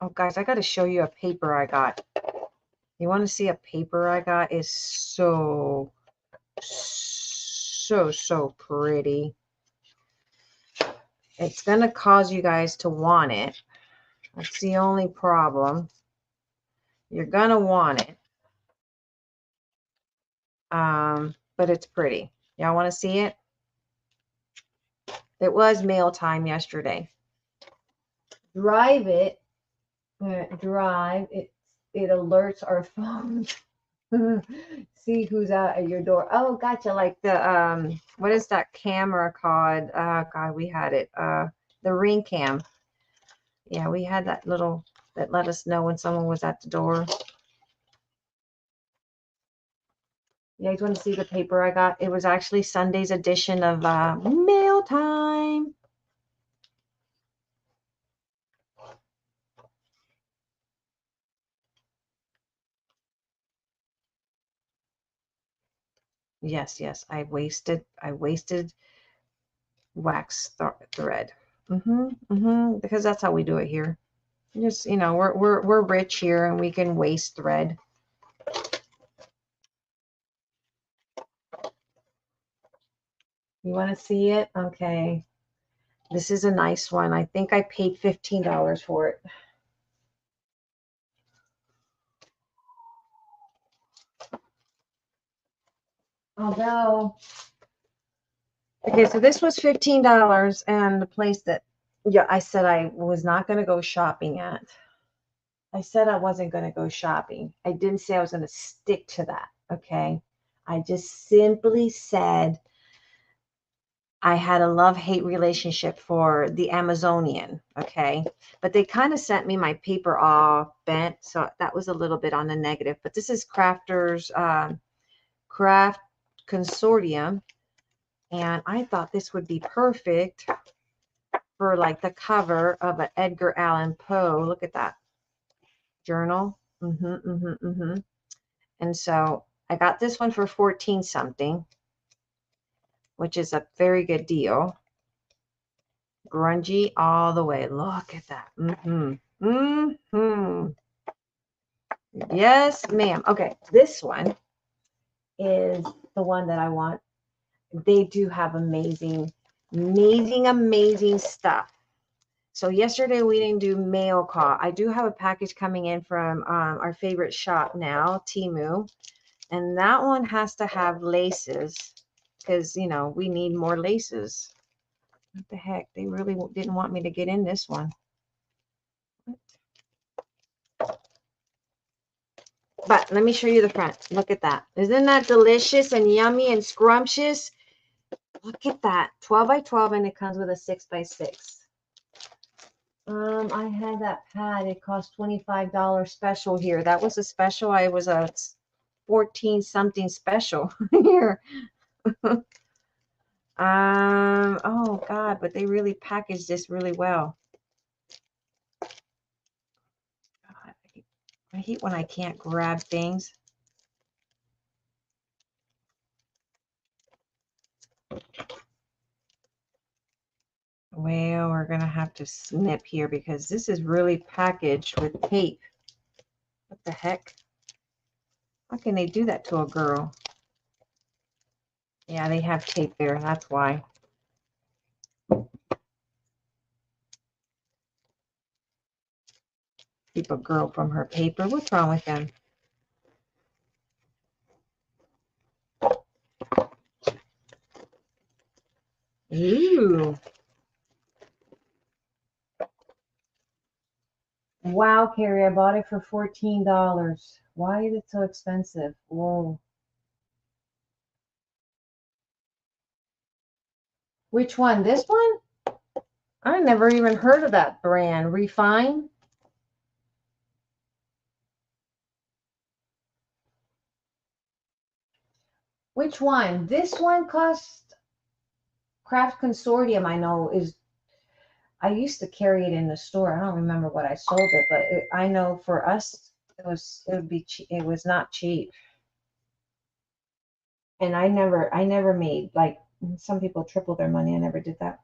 Oh, guys, I got to show you a paper I got. You want to see a paper I got? Is so pretty. It's going to cause you guys to want it. That's the only problem. You're going to want it. But it's pretty. Y'all want to see it? It was mail time yesterday. Drive it. Drive it. It alerts our phone. See who's out at your door. Oh, gotcha. Like the what is that camera called? God, we had it. The Ring Cam. Yeah, we had that little that let us know when someone was at the door. You guys want to see the paper I got? It was actually Sunday's edition of Mail Time. Yes, yes. I wasted wax thread. Because that's how we do it here. Just, you know, we're rich here and we can waste thread. You want to see it? Okay. This is a nice one. I think I paid $15 for it. Although, okay, so this was $15, and the place that, yeah, I said I was not going to go shopping at. I said I wasn't going to go shopping. I didn't say I was going to stick to that. Okay. I just simply said I had a love-hate relationship for the Amazonian, okay? But they kind of sent me my paper all bent, so that was a little bit on the negative. But this is Craft Consortium, and I thought this would be perfect for like the cover of an Edgar Allan Poe. Look at that journal. And so I got this one for 14 something, which is a very good deal. Grungy all the way. Look at that. Yes, ma'am. Okay, this one is the one that I want. They do have amazing, amazing stuff. So yesterday we didn't do mail call. I do have a package coming in from our favorite shop now, Temu. And that one has to have laces because, you know, we need more laces. What the heck? They really didn't want me to get in this one. But let me show you the front. Look at that. Isn't that delicious and yummy and scrumptious? Look at that. 12 by 12, and it comes with a 6 by 6. I had that pad. It cost $25 special here. That was a special. I was a 14 something special here. Oh God, but they really packaged this really well. God, I hate when I can't grab things. Well, we're gonna have to snip here because this is really packaged with tape. What the heck? How can they do that to a girl? Yeah, they have tape there. That's why. Keep a girl from her paper. What's wrong with them? Ooh. Wow, Carrie, I bought it for $14. Why is it so expensive? Whoa. Which one? This one? I never even heard of that brand. Refine? Which one? This one cost Craft Consortium, I know, is I used to carry it in the store. I don't remember what I sold it, but I know for us it was not cheap. And I never made, like, some people triple their money. I never did that.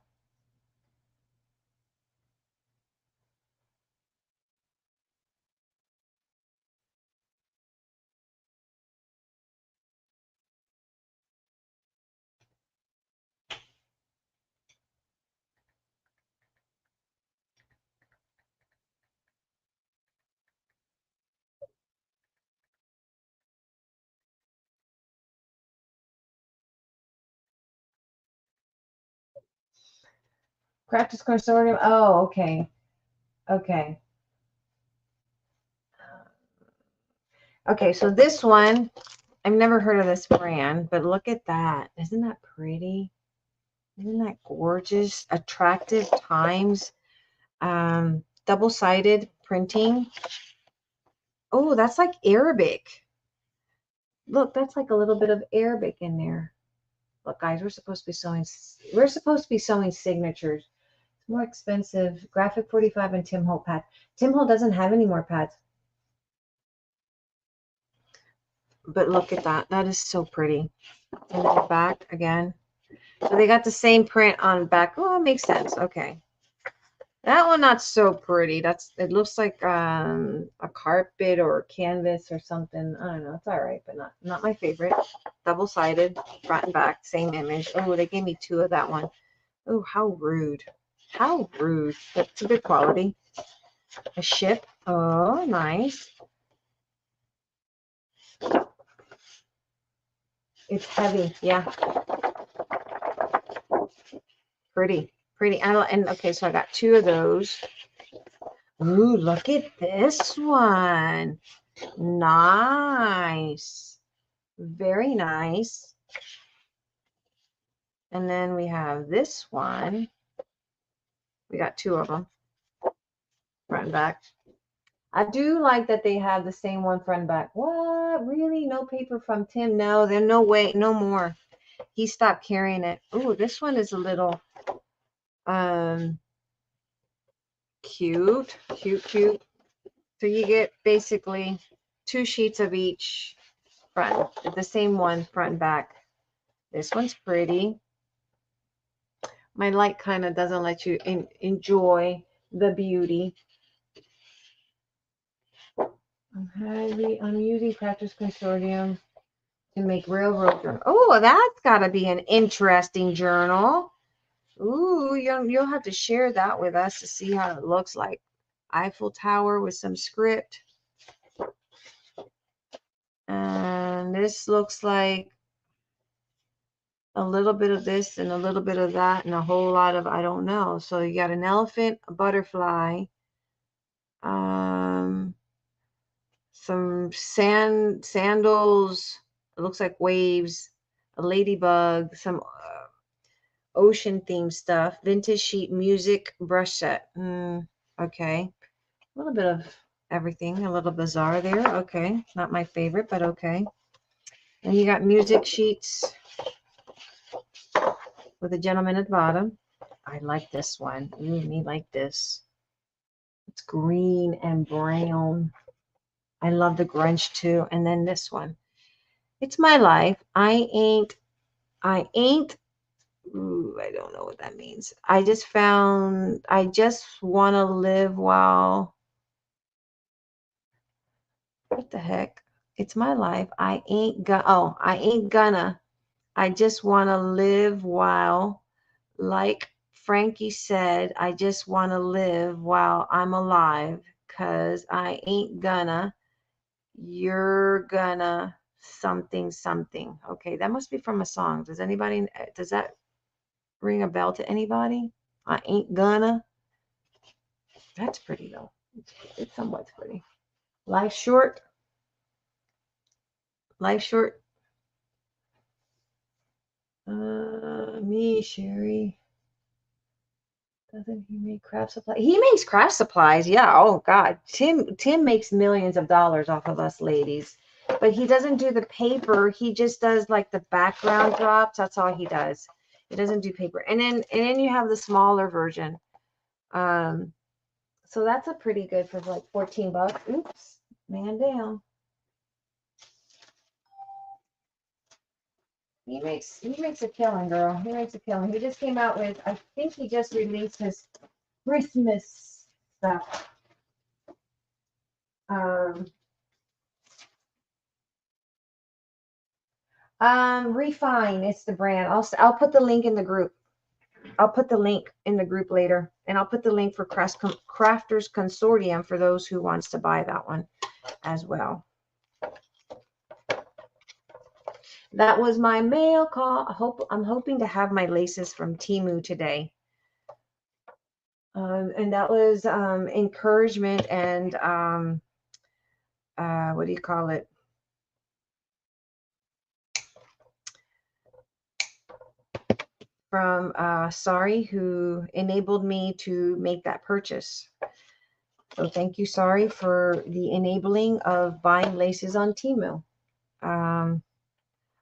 Craft Consortium. Oh, okay. Okay. Okay, so this one, I've never heard of this brand, but look at that. Isn't that pretty? Isn't that gorgeous? Attractive Times. Double-sided printing. Oh, that's like Arabic. Look, that's like a little bit of Arabic in there. Look, guys, we're supposed to be sewing signatures. It's more expensive. Graphic 45 and Tim Holt pad. Tim Holt doesn't have any more pads. But look at that. That is so pretty. And then the back again. So they got the same print on back. Oh, it makes sense. Okay. That one not so pretty. It looks like a carpet or canvas or something. I don't know. It's all right, but not my favorite. Double-sided, front and back, same image. Oh, they gave me 2 of that one. Oh, how rude. How rude. But it's a good quality. A ship. Oh, nice. It's heavy. Yeah. Pretty. Pretty. And okay, so I got 2 of those. Ooh, look at this one. Nice. Very nice. And then we have this one. We got two of them, front and back. I do like that they have the same one front and back. What? Really? No paper from Tim? No, there's no way, no more. He stopped carrying it. Ooh, this one is a little cute. Cute. So you get basically 2 sheets of each front, the same one front and back. This one's pretty. My light kind of doesn't let you enjoy the beauty. I'm using Crafters Consortium to make railroad journal. Oh, that's got to be an interesting journal. Ooh, you'll have to share that with us to see how it looks like. Eiffel Tower with some script. And this looks like a little bit of this and a little bit of that and a whole lot of I don't know. So you got an elephant, a butterfly, some sandals. It looks like waves, a ladybug, some ocean themed stuff, vintage sheet music, brush set. Okay, a little bit of everything, a little bizarre there. Okay, not my favorite, but okay. And you got music sheets with a gentleman at the bottom. I like this one. Me like this. It's green and brown. I love the grunge too. And then this one. It's my life. I ain't. Ooh, I don't know what that means. I just want to live while. What the heck? It's my life. I ain't gonna. I just want to live while, like Frankie said, I just want to live while I'm alive, 'cause I ain't gonna. You're gonna something. Okay, that must be from a song. Does that ring a bell to anybody? I ain't gonna. That's pretty though. It's somewhat pretty. Life short. Me, Sherry. Doesn't he make craft supplies? He makes craft supplies. Yeah. Oh God. Tim makes millions of dollars off of us ladies. But he doesn't do the paper. He just does like the background drops. That's all he does. He doesn't do paper. And then you have the smaller version. So that's a pretty good for like 14 bucks. Oops. Man down. He makes a killing, girl. He makes a killing. He just came out with, I think he just released his Christmas stuff. Refine, it's the brand. I'll put the link in the group. I'll put the link in the group later, and I'll put the link for Crafters Consortium for those who wants to buy that one as well. That was my mail call. I'm hoping to have my laces from Temu today. And that was encouragement and what do you call it? From Sari, who enabled me to make that purchase. So thank you, Sari, for the enabling of buying laces on Temu.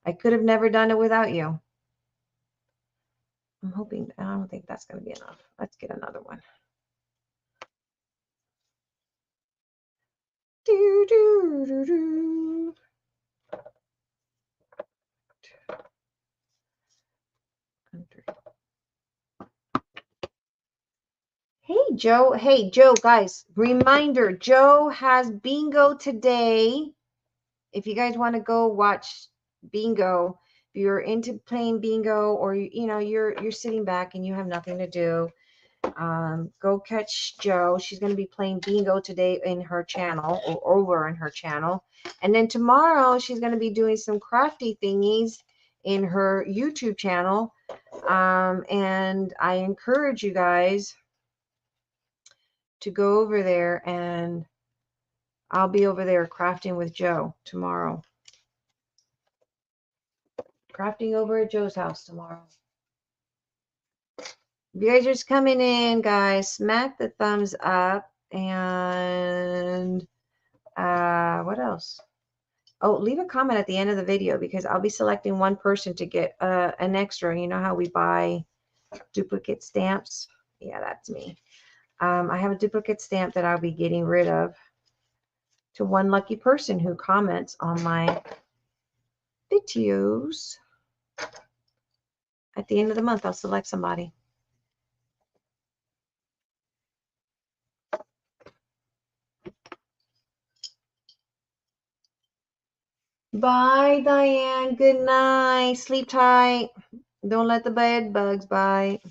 I could have never done it without you. I'm hoping, I don't think that's going to be enough. Let's get another one. Do, do, do, do. Hey, Joe, guys, reminder, Joe has bingo today. If you guys want to go watch bingo, if you're into playing bingo, or you're sitting back and you have nothing to do, go catch Joe. She's going to be playing bingo today in her channel, or over in her channel. And then tomorrow she's going to be doing some crafty thingies in her YouTube channel. And I encourage you guys to go over there, and I'll be over there crafting with Joe tomorrow. Crafting over at Joe's house tomorrow. If you guys are just coming in, guys, smack the thumbs up. And what else? Oh, leave a comment at the end of the video because I'll be selecting one person to get an extra. You know how we buy duplicate stamps? Yeah, that's me. I have a duplicate stamp that I'll be getting rid of to one lucky person who comments on my videos. At the end of the month, I'll select somebody. Bye, Diane. Good night. Sleep tight. Don't let the bed bugs bite.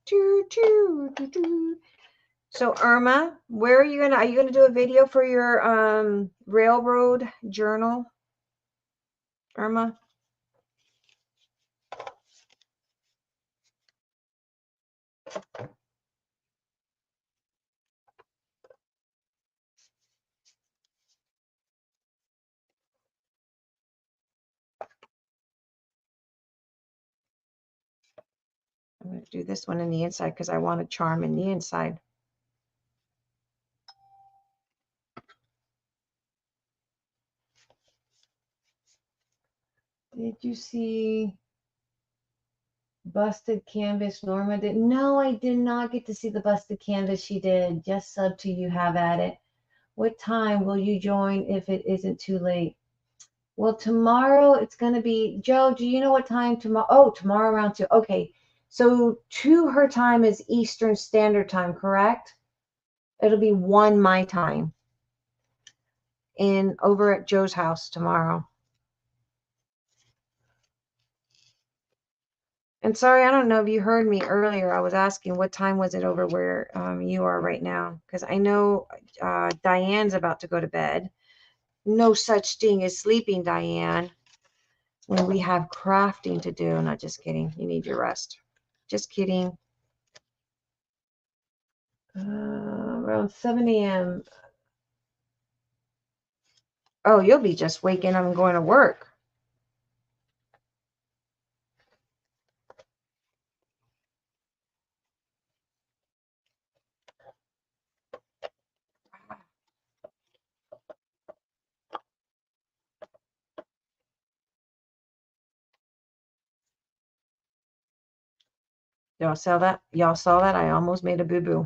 Choo, choo, choo, choo. So Irma, where are you gonna do a video for your railroad journal, Irma? I'm gonna do this one in the inside because I want a charm in the inside. Did you see busted canvas Norma did? No, I did not get to see the busted canvas she did. Just sub to you, have at it. What time will you join if it isn't too late? Well, tomorrow it's going to be, Joe, do you know what time tomorrow? Oh, tomorrow around 2. Okay. So 2 her time is Eastern Standard Time, correct? It'll be 1 my time over at Joe's house tomorrow. And sorry, I don't know if you heard me earlier. I was asking what time was it over where you are right now? Because I know Diane's about to go to bed. No such thing as sleeping, Diane, when we have crafting to do. Not just kidding. You need your rest. Just kidding. Around 7 a.m. Oh, you'll be just waking up and going to work. Y'all saw that? Y'all saw that? I almost made a boo-boo.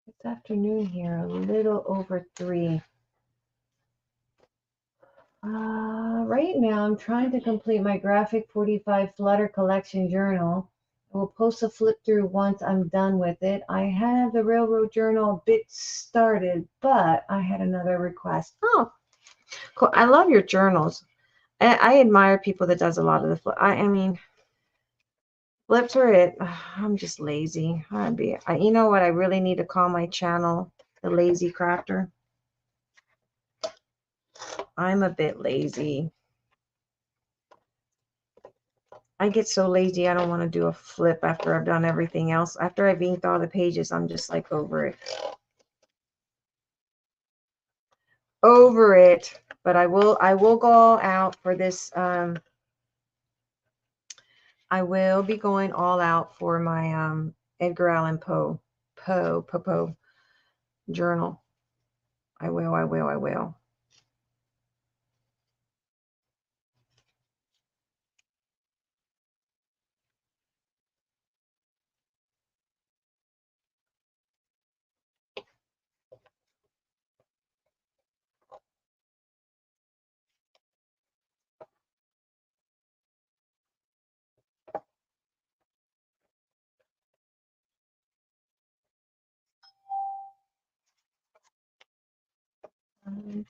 It's afternoon here, a little over 3. Right now, I'm trying to complete my graphic 45 Flutter collection journal. I will post a flip through once I'm done with it. I have the Railroad Journal a bit started, but I had another request. Oh, cool. I love your journals. I admire people that does a lot of the flip. I mean, flips are it. I'm just lazy. You know what? I really need to call my channel the Lazy Crafter. I'm a bit lazy. I get so lazy, I don't want to do a flip after I've done everything else. After I've inked all the pages, I'm just like over it. Over it. But I will go all out for this. I will be going all out for my Edgar Allan Poe journal. I will.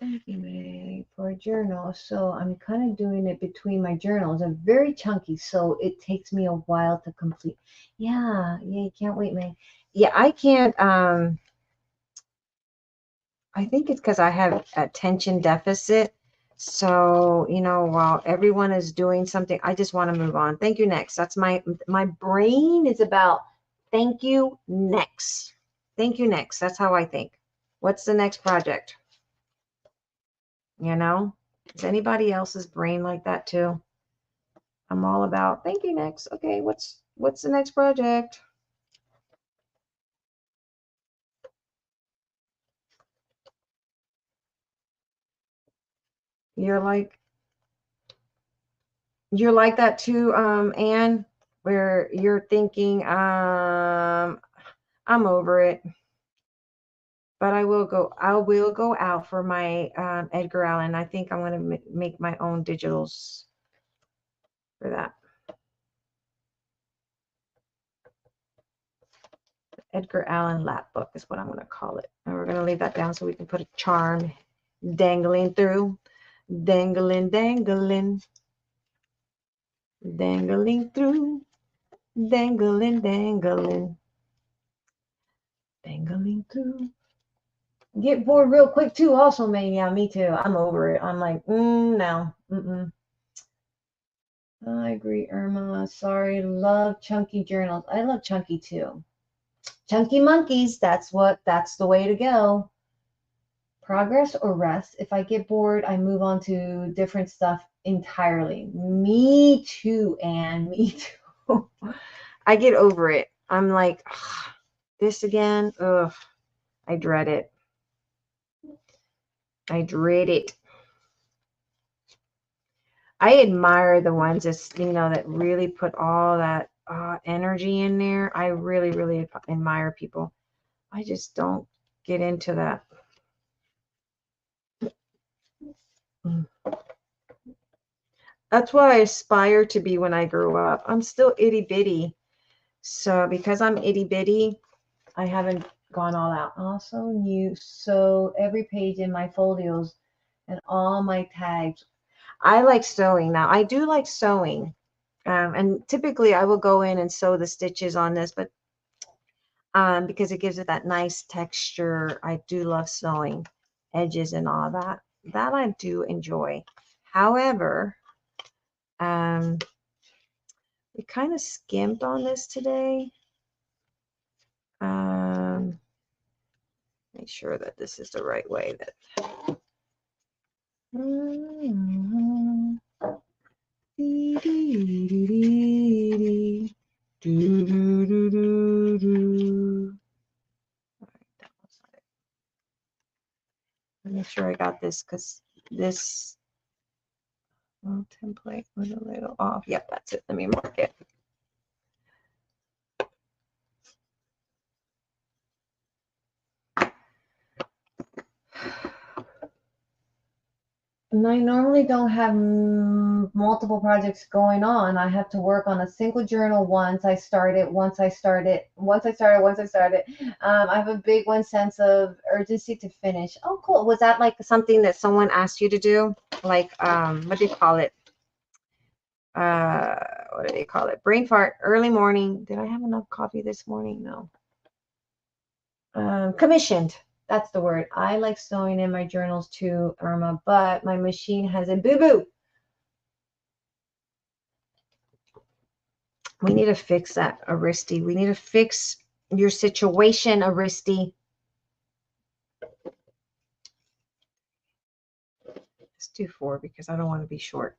Thank you, Meg, for a journal. So I'm kind of doing it between my journals. I'm very chunky, so it takes me a while to complete. Yeah, you can't wait, Meg. Yeah, I can't. I think it's because I have attention deficit. So, you know, while everyone is doing something, I just want to move on. Thank you. Next. That's my brain is about thank you next. Thank you next. That's how I think. What's the next project? You know, is anybody else's brain like that too? I'm all about thank you next. Okay, what's the next project? You're like that too, Anne, where you're thinking, I'm over it. But I will go out for my Edgar Allan. I think I'm going to make my own digitals for that. Edgar Allan lap book is what I'm going to call it. And we're going to leave that down so we can put a charm dangling through. Dangling, dangling. Dangling through. Dangling, dangling. Dangling through. Get bored real quick too also, man. Yeah, me too. I'm over it. I'm like, no. I agree, Irma. Sorry. Love chunky journals. I love chunky too. Chunky monkeys. That's the way to go. Progress or rest. If I get bored, I move on to different stuff entirely. Me too, Anne. Me too. I get over it. I'm like, this again. Ugh. I dread it. I dread it. I admire the ones that really put all that energy in there. I really, really admire people. I just don't get into that. That's what I aspire to be when I grow up. I'm still itty bitty. So because I'm itty bitty, I haven't gone all out. Also new. So every page in my folios and all my tags. I like sewing now. I do like sewing. And typically I will go in and sew the stitches on this, but because it gives it that nice texture. I do love sewing edges and all that. That I do enjoy. However, we kind of skimped on this today. Make sure that this is the right way. Make sure I got this because this template was a little off. Yep, that's it. Let me mark it. And I normally don't have multiple projects going on. I have to work on a single journal once I start it. I have a big one sense of urgency to finish. Oh, cool. Was that like something that someone asked you to do? Like, what do you call it? What do they call it? Brain fart, early morning. Did I have enough coffee this morning? No. Commissioned. That's the word. I like sewing in my journals too, Irma, but my machine has a boo-boo. We need to fix that, Aristi. We need to fix your situation, Aristi. Let's do 4 because I don't want to be short.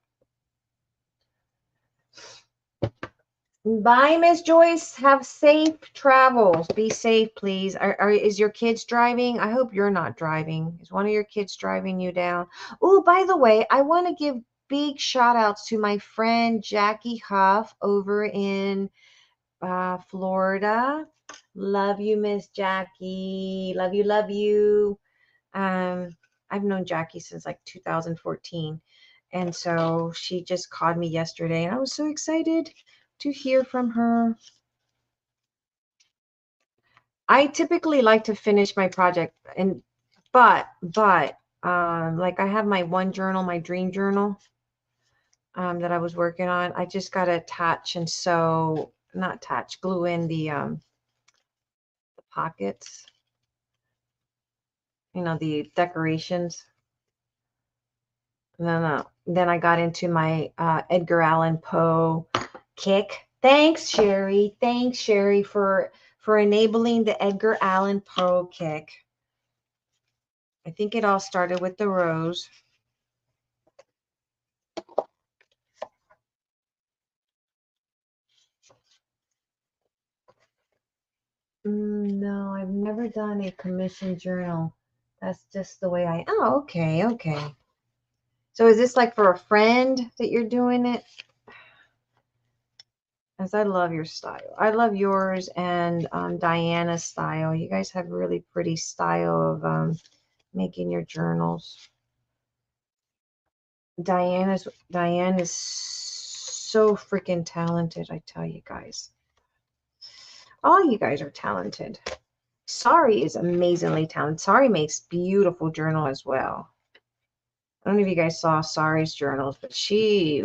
Bye, Miss Joyce. Have safe travels. Be safe, please. Is your kids driving? I hope you're not driving. Is one of your kids driving you down? Oh, by the way, I want to give big shout outs to my friend Jackie Huff over in Florida. Love you, Miss Jackie. Love you, love you. I've known Jackie since like 2014. And so she just called me yesterday and I was so excited to hear from her. I typically like to finish my project but like I have my one journal, my dream journal that I was working on. I just got to attach and sew, not attach, glue in the pockets, the decorations. Then I got into my Edgar Allan Poe kick. Thanks, Sherry. Thanks, Sherry, for for enabling the Edgar Allan Poe kick. I think it all started with the rose. No, I've never done a commission journal. That's just the way oh, okay, okay. So is this like for a friend that you're doing it? As I love your style. I love yours and Diana's style. You guys have really pretty style of making your journals. Diane is so freaking talented, I tell you guys. All you guys are talented. Sari is amazingly talented. Sari makes beautiful journal as well. I don't know if you guys saw Sari's journals, but she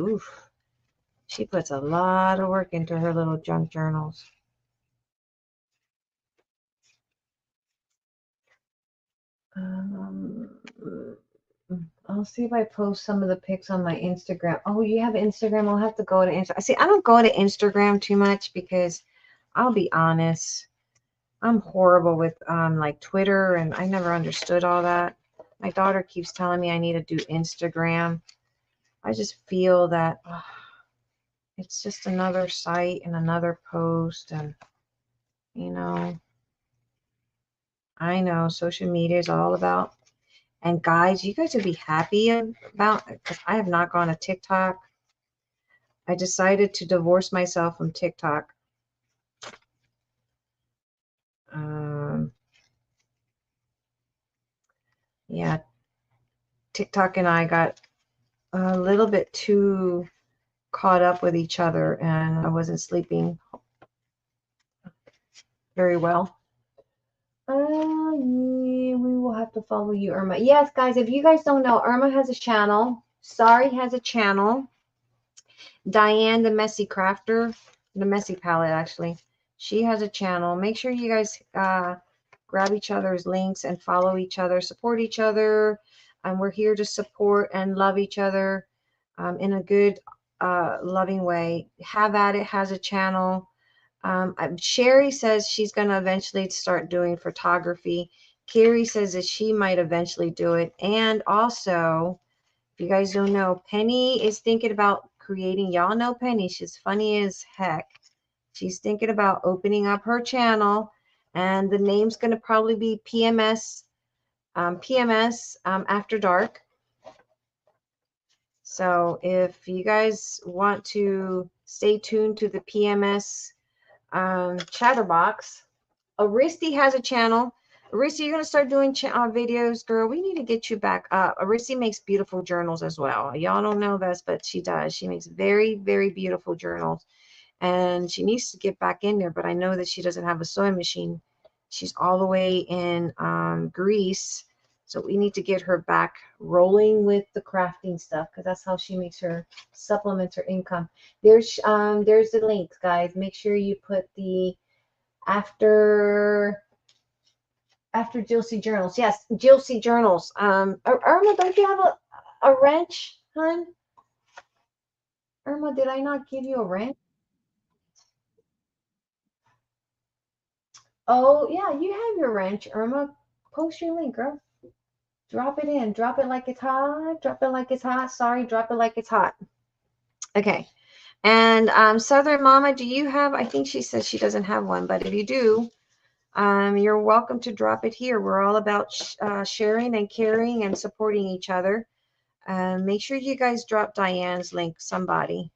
puts a lot of work into her little junk journals. I'll see if I post some of the pics on my Instagram. Oh, you have Instagram? I'll have to go to Instagram. See, I don't go to Instagram too much because I'll be honest, I'm horrible with like Twitter, and I never understood all that. My daughter keeps telling me I need to do Instagram. I just feel that it's just another site and another post, and you know, I know social media is all about. And guys, you guys would be happy about, because I have not gone to TikTok. I decided to divorce myself from TikTok. Yeah, TikTok and I got a little bit too caught up with each other, and I wasn't sleeping very well. We will have to follow you, Irma. Yes, guys, if you guys don't know, Irma has a channel. Sari has a channel. Diane, the Messy Crafter, the Messy Palette, actually, she has a channel. Make sure you guys grab each other's links and follow each other, support each other. We're here to support and love each other in a good, loving way. Have at it has a channel. Sherry says she's going to eventually start doing photography. Carrie says that she might eventually do it. And also, if you guys don't know, Penny is thinking about creating, y'all know Penny, she's funny as heck. She's thinking about opening up her channel, and the name's going to probably be PMS After Dark. So if you guys want to stay tuned to the PMS chatterbox, Aristi has a channel. Aristi, you're going to start doing videos, girl. We need to get you back up. Aristi makes beautiful journals as well. Y'all don't know this, but she does. She makes very, very beautiful journals. And she needs to get back in there, but I know that she doesn't have a sewing machine. She's all the way in Greece. So we need to get her back rolling with the crafting stuff, because that's how she makes her supplements her income. There's the links, guys. Make sure you put the after Jilcy Journals. Yes, Jilcy Journals. Irma, don't you have a wrench, hun? Irma, did I not give you a wrench? Oh, yeah, you have your wrench, Irma. Post your link, girl. Drop it in. Drop it like it's hot. Drop it like it's hot. Sorry, drop it like it's hot. Okay. And Southern Mama, do you have, I think she says she doesn't have one, but if you do, you're welcome to drop it here. We're all about sharing and caring and supporting each other. Make sure you guys drop Diane's link, somebody.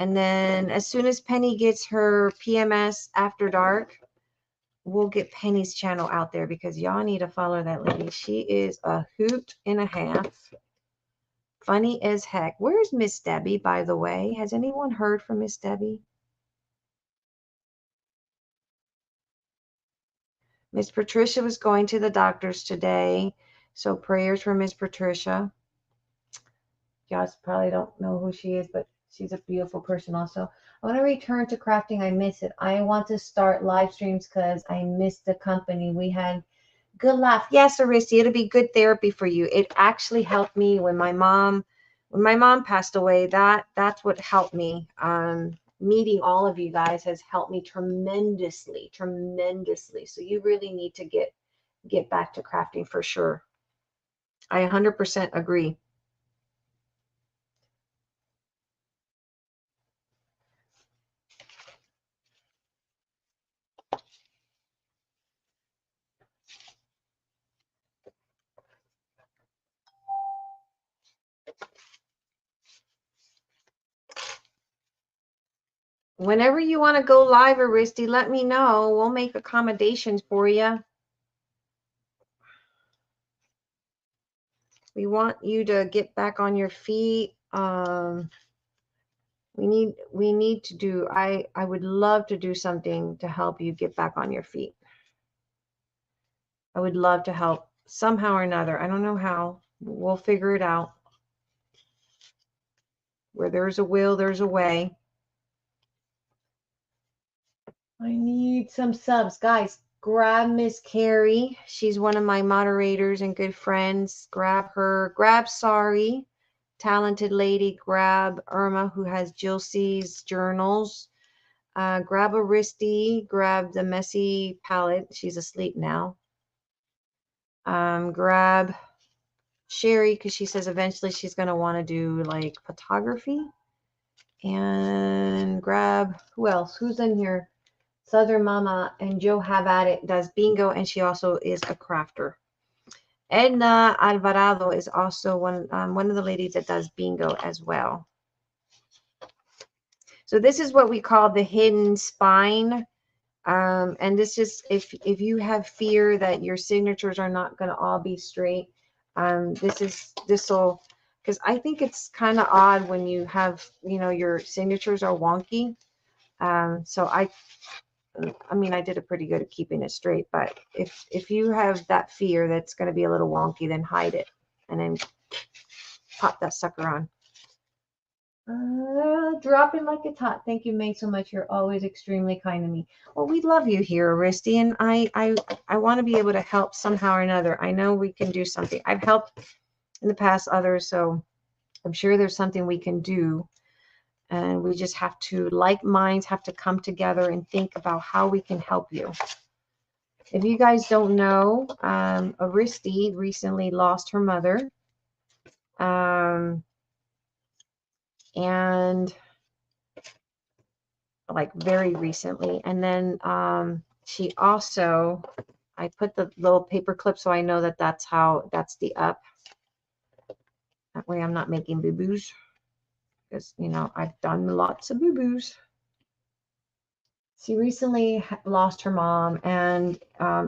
And then as soon as Penny gets her PMS After Dark, we'll get Penny's channel out there, because y'all need to follow that lady. She is a hoot and a half. Funny as heck. Where's Miss Debbie, by the way? Has anyone heard from Miss Debbie? Miss Patricia was going to the doctor's today, so prayers for Miss Patricia. You guys probably don't know who she is, but she's a beautiful person also. I want to return to crafting. I miss it. I want to start live streams because I miss the company. We had good laugh. Yes, Aristi, it'll be good therapy for you. It actually helped me when my mom passed away. That's what helped me. meeting all of you guys has helped me tremendously, tremendously. So you really need to get back to crafting for sure. I 100% agree. Whenever you want to go live, Aristi, let me know. We'll make accommodations for you. We want you to get back on your feet. We need to do, I would love to do something to help you get back on your feet. I would love to help somehow or another. I don't know how. We'll figure it out. Where there's a will, there's a way. I need some subs. Guys, grab Miss Carrie. She's one of my moderators and good friends. Grab her. Grab Sorry, talented lady. Grab Irma, who has Jill C's journals. Grab Aristi. Grab the messy palette. She's asleep now. Grab Sherry, because she says eventually she's going to want to do like photography. And grab, who else? Who's in here? Southern Mama and Joe Have At It does bingo, and she also is a crafter. Edna Alvarado is also one of the ladies that does bingo as well. So this is what we call the hidden spine. And this is if you have fear that your signatures are not going to all be straight, this will, because I think it's kind of odd when you have, your signatures are wonky. So I mean, I did a pretty good at keeping it straight, but if you have that fear that's going to be a little wonky, then hide it and then pop that sucker on. Drop it like it's hot. Thank you, Meg, so much. You're always extremely kind to me. Well, we love you here, Aristi, and I want to be able to help somehow or another. I know we can do something. I've helped in the past others, so I'm sure there's something we can do. And we just have to, like minds, have to come together and think about how we can help you. If you guys don't know, Aristi recently lost her mother. And like very recently. And then she also, I put the little paper clip so I know that that's the up. That way I'm not making boo-boos. Because, I've done lots of boo-boos. She recently lost her mom, and I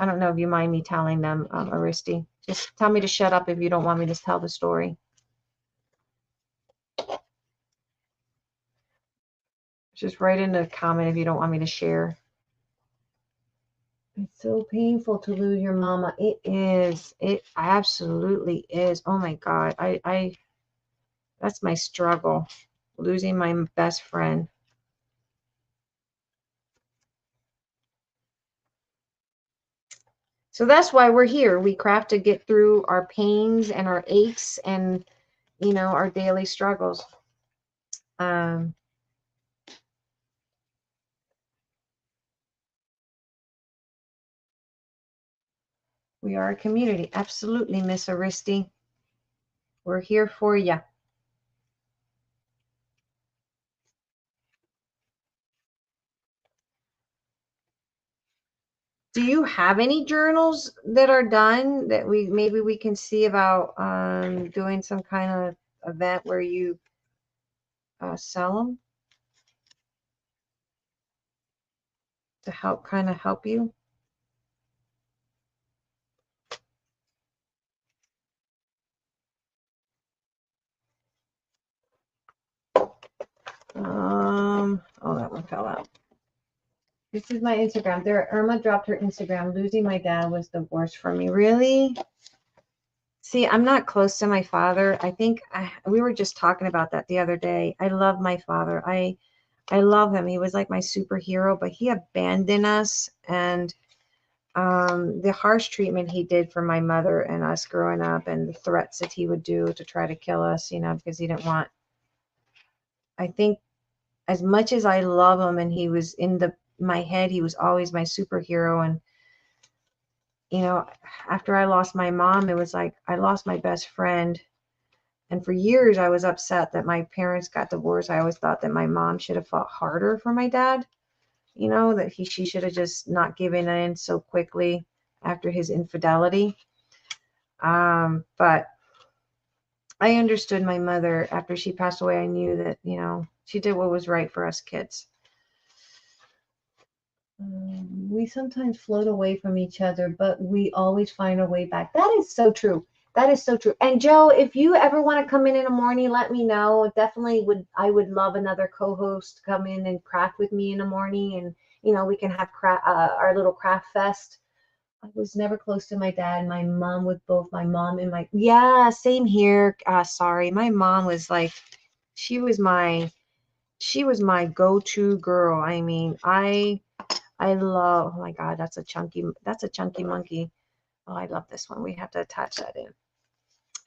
don't know if you mind me telling them, Aristi. Just tell me to shut up if you don't want me to tell the story. Just write in the comment if you don't want me to share. It's so painful to lose your mama. It is. It absolutely is. Oh my God. That's my struggle. Losing my best friend. So that's why we're here. We craft to get through our pains and our aches and, our daily struggles. We are a community. Absolutely, Miss Aristi. We're here for you. Do you have any journals that are done that maybe we can see about doing some kind of event where you sell them to help you? Oh, that one fell out. This is my Instagram. Irma dropped her Instagram. Losing my dad was the worst for me. Really? See, I'm not close to my father. I think we were just talking about that the other day. I love my father. I love him. He was like my superhero, but he abandoned us. And the harsh treatment he did for my mother and us growing up, and the threats that he would do to try to kill us, because he didn't want I think as much as I love him and he was in my head, he was always my superhero. And, you know, after I lost my mom, it was like I lost my best friend. And for years, I was upset that my parents got divorced. I always thought that my mom should have fought harder for my dad, you know, that she should have just not given in so quickly after his infidelity. But I understood my mother after she passed away. I knew that, you know, she did what was right for us kids. We sometimes float away from each other, but we always find a way back. That is so true. That is so true. And Joe, if you ever want to come in the morning, let me know. Definitely would. I would love another co-host to come in and craft with me in the morning, and you know we can have our little craft fest. I was never close to my dad. My mom with both my mom and my yeah, same here. Sorry, my mom was like, she was my go-to girl. I mean, I love, oh my God, that's a chunky monkey. Oh, I love this one. We have to attach that in.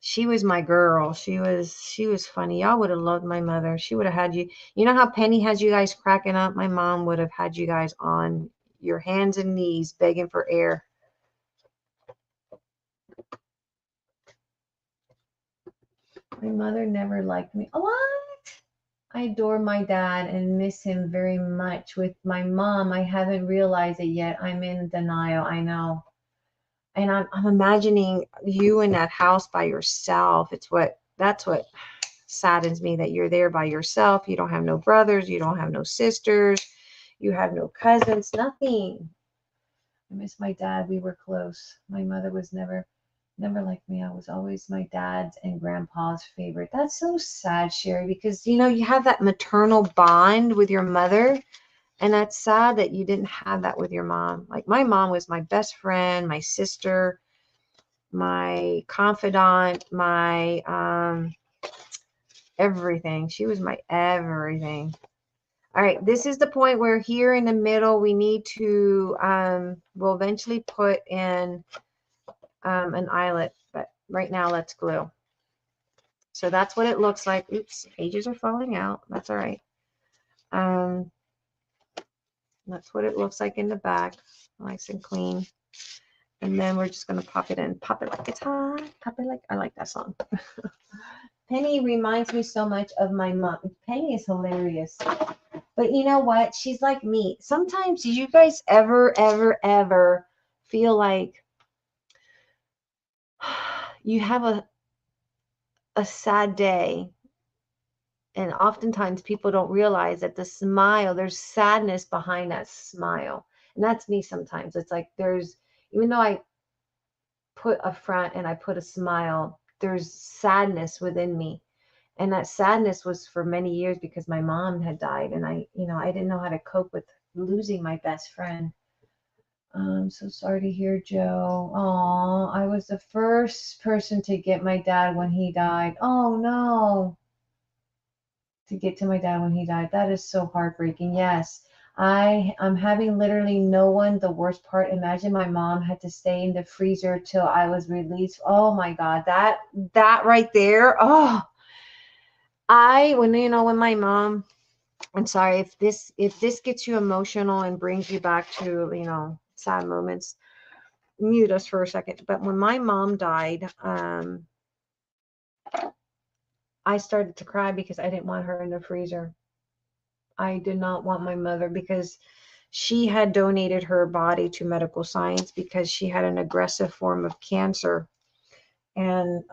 She was my girl. She was funny. Y'all would have loved my mother. She would have had you, you know how Penny has you guys cracking up? My mom would have had you guys on your hands and knees begging for air. My mother never liked me. What? I adore my dad and miss him very much. With my mom, I haven't realized it yet. I'm in denial. I know. And I'm imagining you in that house by yourself. That's what saddens me, that you're there by yourself. You don't have no brothers, you don't have no sisters, you have no cousins, nothing. I miss my dad. We were close. My mother was never like me. I was always my dad's and grandpa's favorite. That's so sad, Sherry, because you know you have that maternal bond with your mother. And that's sad that you didn't have that with your mom. Like my mom was my best friend, my sister, my confidant, my everything. She was my everything. All right, this is the point where here in the middle we need to we'll eventually put in an eyelet, but right now let's glue. So that's what it looks like. Oops, pages are falling out. That's all right. That's what it looks like in the back, nice and clean. And then we're just going to pop it in. Pop it like it's hot. Pop it like, I like that song. Penny reminds me so much of my mom. Penny is hilarious. But you know what? She's like me. Sometimes, do you guys ever feel like you have a sad day? And oftentimes people don't realize that the smile, there's sadness behind that smile. And that's me sometimes. It's like even though I put a front and I put a smile, there's sadness within me. And that sadness was for many years because my mom had died and I didn't know how to cope with losing my best friend. I'm so sorry to hear, Joe. Oh, I was the first person to get my dad when he died. Oh no. To get to my dad when he died. That is so heartbreaking. Yes. I'm having literally no one. The worst part, imagine my mom had to stay in the freezer till I was released. Oh my God, that right there. Oh, when my mom, I'm sorry if this gets you emotional and brings you back to, sad moments, mute us for a second. But when my mom died, I started to cry because I didn't want her in the freezer. I did not want my mother because she had donated her body to medical science because she had an aggressive form of cancer. And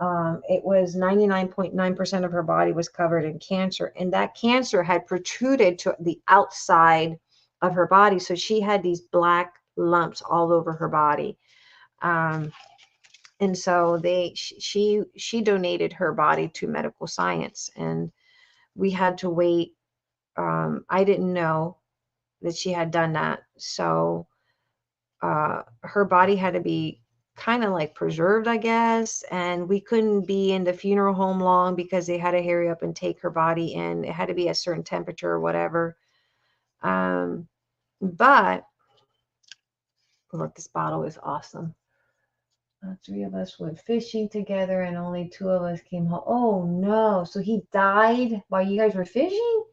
it was 99.9% of her body was covered in cancer. And that cancer had protruded to the outside of her body. So she had these black lumps all over her body. And so she donated her body to medical science. And we had to wait. I didn't know that she had done that. So her body had to be kind of like preserved, I guess. And we couldn't be in the funeral home long because they had to hurry up and take her body in. It had to be a certain temperature or whatever. But look, this bottle is awesome. Three of us went fishing together and only two of us came home. Oh no. So he died while you guys were fishing?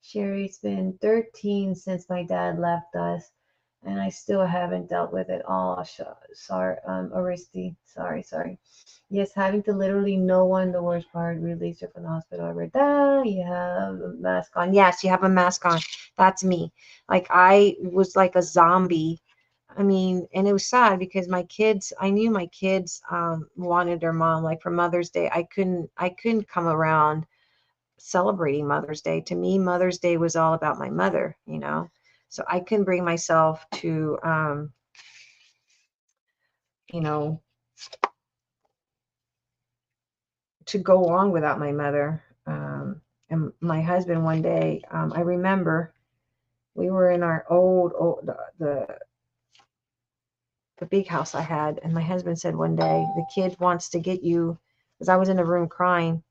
Sherry, it's been 13 since my dad left us, and I still haven't dealt with it. Oh, sorry, Aristi. Sorry. Yes, having to literally no one, the worst part, release her from the hospital. I read that. You have a mask on. Yes, you have a mask on. That's me. Like I was like a zombie. I mean, and it was sad because my kids, I knew my kids wanted their mom. Like for Mother's Day, I couldn't come around celebrating Mother's Day. To me, Mother's Day was all about my mother, you know. So I couldn't bring myself to, you know, to go along without my mother. And my husband one day, I remember we were in our old the big house I had, and my husband said one day, the kid wants to get you, because I was in the room crying,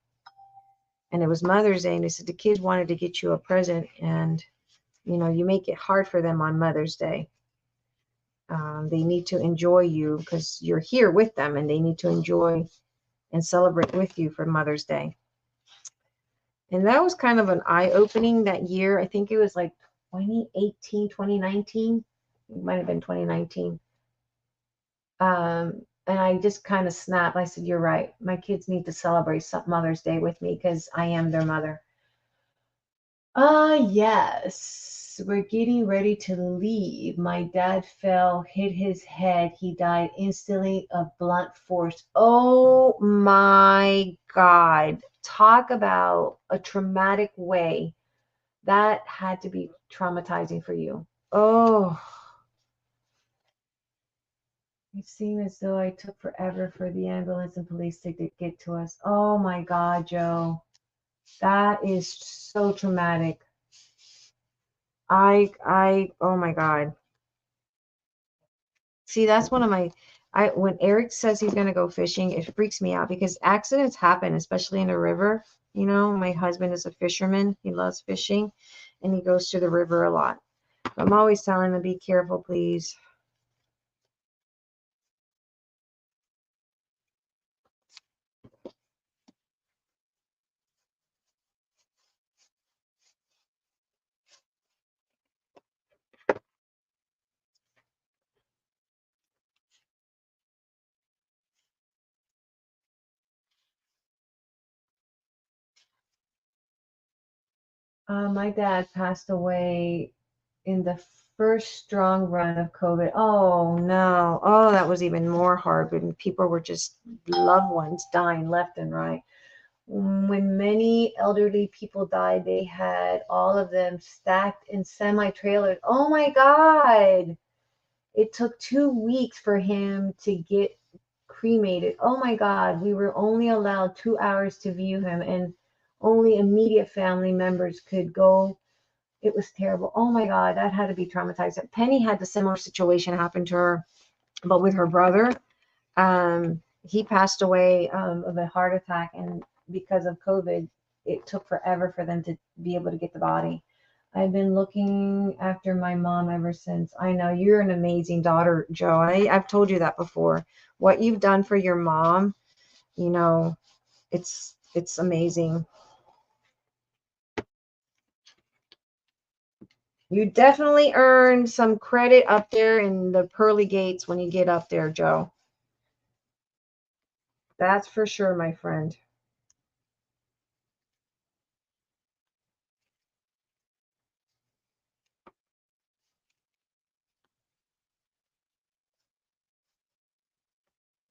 and it was Mother's Day, and he said the kids wanted to get you a present, and you know, you make it hard for them on Mother's Day. They need to enjoy you because you're here with them, and they need to enjoy and celebrate with you for Mother's Day. And that was kind of an eye-opening that year. I think it was like 2018, 2019. It might have been 2019. And I just kind of snapped. I said, you're right. My kids need to celebrate Mother's Day with me because I am their mother. Yes. We're getting ready to leave. My dad fell, hit his head. He died instantly of blunt force. Oh my God. Talk about a traumatic way. That had to be traumatizing for you. Oh, it seemed as though I took forever for the ambulance and police to get to us. Oh my God, Joe. That is so traumatic. Oh my God. See, that's one of my, when Eric says he's going to go fishing, it freaks me out because accidents happen, especially in a river. You know, my husband is a fisherman. He loves fishing and he goes to the river a lot. I'm always telling him, be careful, please. My dad passed away in the first strong run of COVID. Oh no. Oh, that was even more hard when people were just loved ones dying left and right. When many elderly people died, they had all of them stacked in semi-trailers. Oh my God. It took 2 weeks for him to get cremated. Oh my God. We were only allowed 2 hours to view him, and only immediate family members could go. It was terrible. Oh my God, that had to be traumatizing. Penny had the similar situation happen to her, but with her brother. He passed away of a heart attack, and because of COVID, it took forever for them to be able to get the body. I've been looking after my mom ever since. I know you're an amazing daughter, Joe. I've told you that before. What you've done for your mom, you know, it's amazing. You definitely earned some credit up there in the pearly gates when you get up there, Joe. That's for sure, my friend.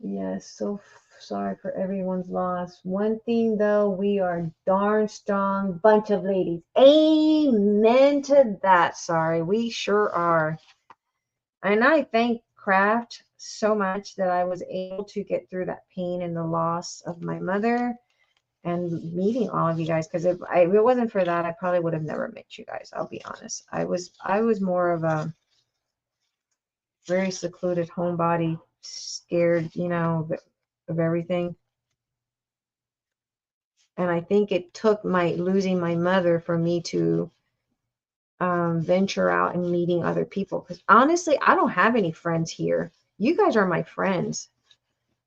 Yes, so sorry for everyone's loss. One thing though, we are darn strong bunch of ladies. Amen to that. Sorry, we sure are. And I thank Craft so much that I was able to get through that pain and the loss of my mother and meeting all of you guys. Because if it wasn't for that, I probably would have never met you guys. I'll be honest. I was more of a very secluded homebody, scared, you know, of everything. And I think it took my losing my mother for me to venture out and meeting other people. Because honestly, I don't have any friends here. You guys are my friends.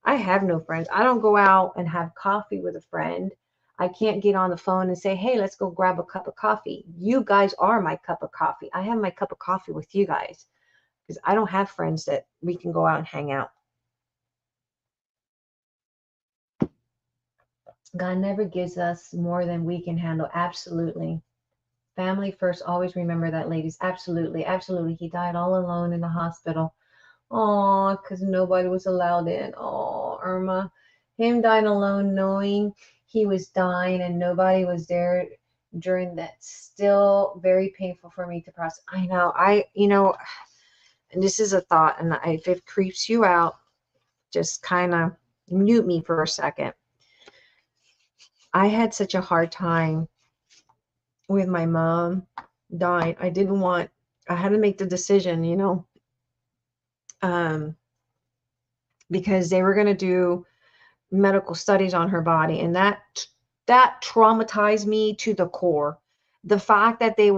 I have no friends. I don't go out and have coffee with a friend. I can't get on the phone and say, hey, let's go grab a cup of coffee. You guys are my cup of coffee. I have my cup of coffee with you guys because I don't have friends that we can go out and hang out. God never gives us more than we can handle. Absolutely. Family first. Always remember that, ladies. Absolutely. Absolutely. He died all alone in the hospital. Oh, because nobody was allowed in. Oh, Irma. Him dying alone knowing he was dying and nobody was there during that. Still very painful for me to process. I know. And this is a thought, and if it creeps you out, just kind of mute me for a second. I had such a hard time with my mom dying. I had to make the decision, because they were going to do medical studies on her body, and that traumatized me to the core. The fact that it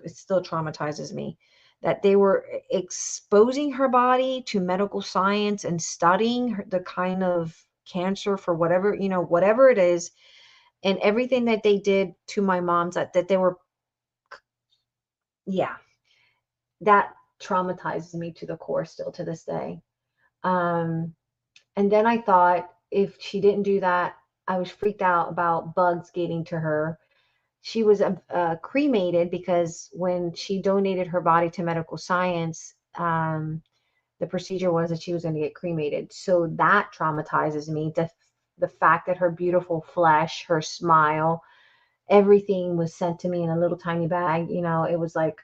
still traumatizes me that they were exposing her body to medical science and studying the kind of cancer for whatever it is, and everything that they did to my mom's that they were, yeah, that traumatizes me to the core still to this day. um And then I thought if she didn't do that, I was freaked out about bugs getting to her. She was cremated because when she donated her body to medical science, the procedure was that she was going to get cremated. So that traumatizes me. The fact that her beautiful flesh, her smile, everything was sent to me in a little tiny bag. It was like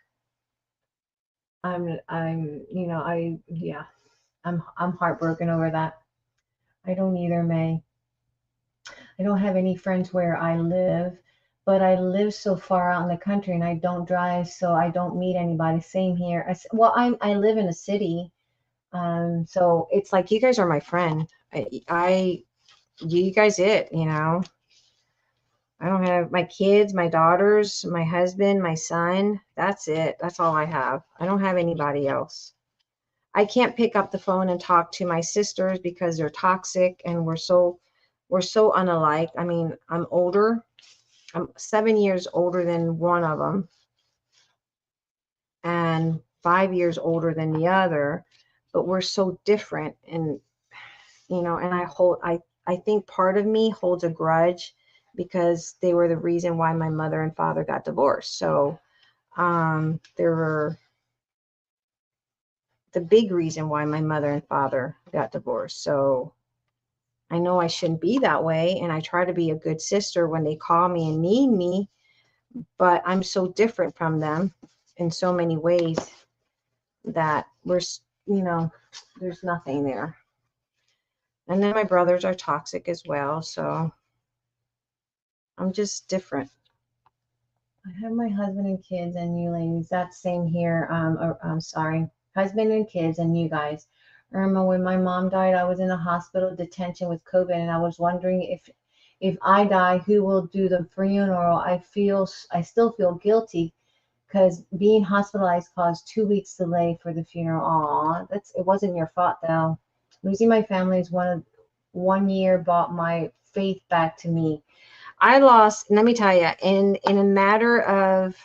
yeah, I'm heartbroken over that. I don't either, May. I don't have any friends where I live, but I live so far out in the country and I don't drive, so I don't meet anybody. Same here. I live in a city, so it's like you guys are my friend. You guys I don't have my kids, my daughters, my husband, my son. That's it. That's all I have. I don't have anybody else. I can't pick up the phone and talk to my sisters because they're toxic and we're so unalike. I mean, I'm older. I'm 7 years older than one of them and 5 years older than the other, but we're so different. And I think part of me holds a grudge because they were the reason why my mother and father got divorced. So they were the big reason why my mother and father got divorced. So I know I shouldn't be that way, and I try to be a good sister when they call me and need me, but I'm so different from them in so many ways that there's nothing there. And then my brothers are toxic as well, so I'm just different. I have my husband and kids and you ladies. That's same here. I'm sorry. Husband and kids and you guys. Irma, when my mom died, I was in a hospital detention with COVID, and I was wondering if I die, who will do the funeral? I still feel guilty because being hospitalized caused 2 weeks delay for the funeral. Aw, it wasn't your fault though. Losing my family is 1 year brought my faith back to me. I lost, let me tell you, in a matter of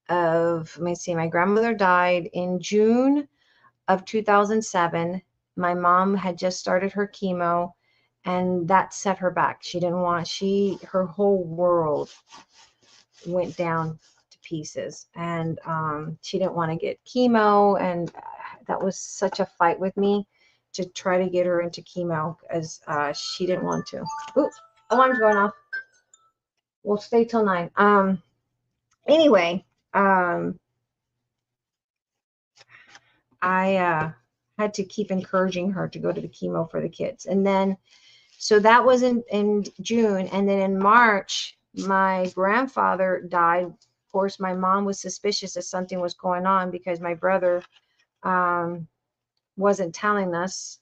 let me see, my grandmother died in June of 2007. My mom had just started her chemo, and that set her back. Her whole world went down to pieces, and she didn't want to get chemo, and that was such a fight with me to try to get her into chemo as she didn't want to. Ooh, alarm's going off. We'll stay till 9. Anyway, I had to keep encouraging her to go to the chemo for the kids. And then, so that was in June. And then in March, my grandfather died. Of course, my mom was suspicious that something was going on because my brother wasn't telling us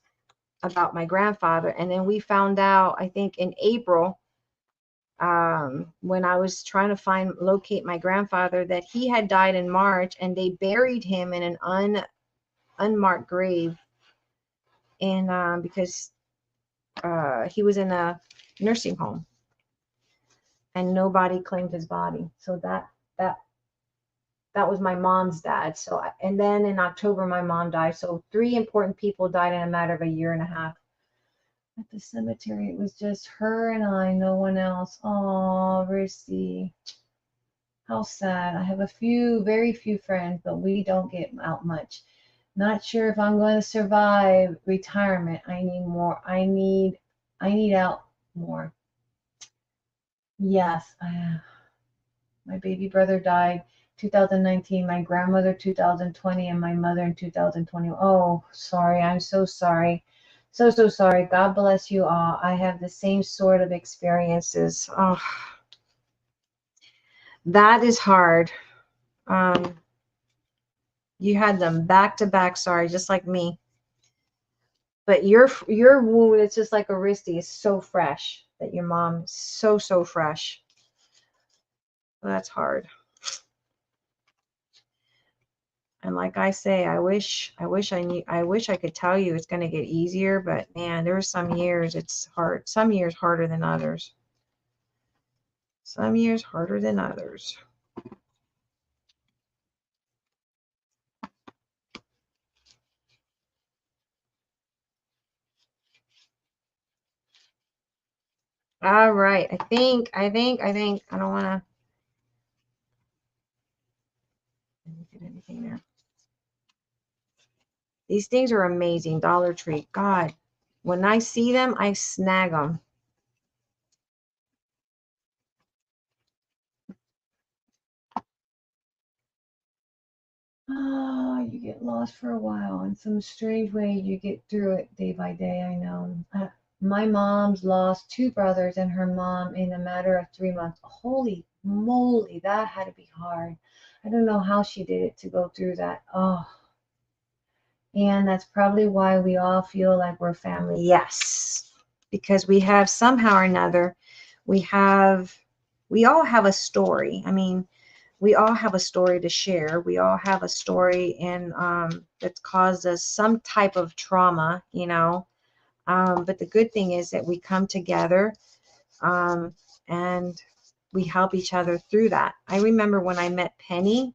about my grandfather. And then we found out, I think in April, when I was trying to locate my grandfather, that he had died in March, and they buried him in an unmarked grave and because he was in a nursing home and nobody claimed his body. So that was my mom's dad. So and then in October my mom died. So 3 important people died in a matter of a year and a half. At the cemetery, it was just her and I, no one else. Oh, Rissy. How sad. I have very few friends, but we don't get out much. Not sure if I'm going to survive retirement. I need more. I need out more. Yes. My baby brother died 2019, my grandmother 2020, and my mother in 2020. Oh, sorry. I'm so sorry. So sorry. God bless you all. I have the same sort of experiences. Oh, that is hard. You had them back to back, sorry, just like me. But your wound, it's just like a wristy, is so fresh that your mom, so fresh. Well, that's hard. And like I say, I wish I could tell you it's going to get easier, but man, there's some years it's hard. Some years harder than others. Some years harder than others. All right. I think I don't want to get anything there. These things are amazing. Dollar Tree. God, when I see them, I snag them. Oh, you get lost for a while. In some strange way, you get through it day by day. I know. My mom's lost 2 brothers and her mom in a matter of 3 months. Holy moly, that had to be hard. I don't know how she did it to go through that. Oh, and that's probably why we all feel like we're family. Yes, because we have somehow or another, we all have a story. I mean, we all have a story to share. We all have a story that's caused us some type of trauma, you know. But the good thing is that we come together and we help each other through that. I remember when I met Penny,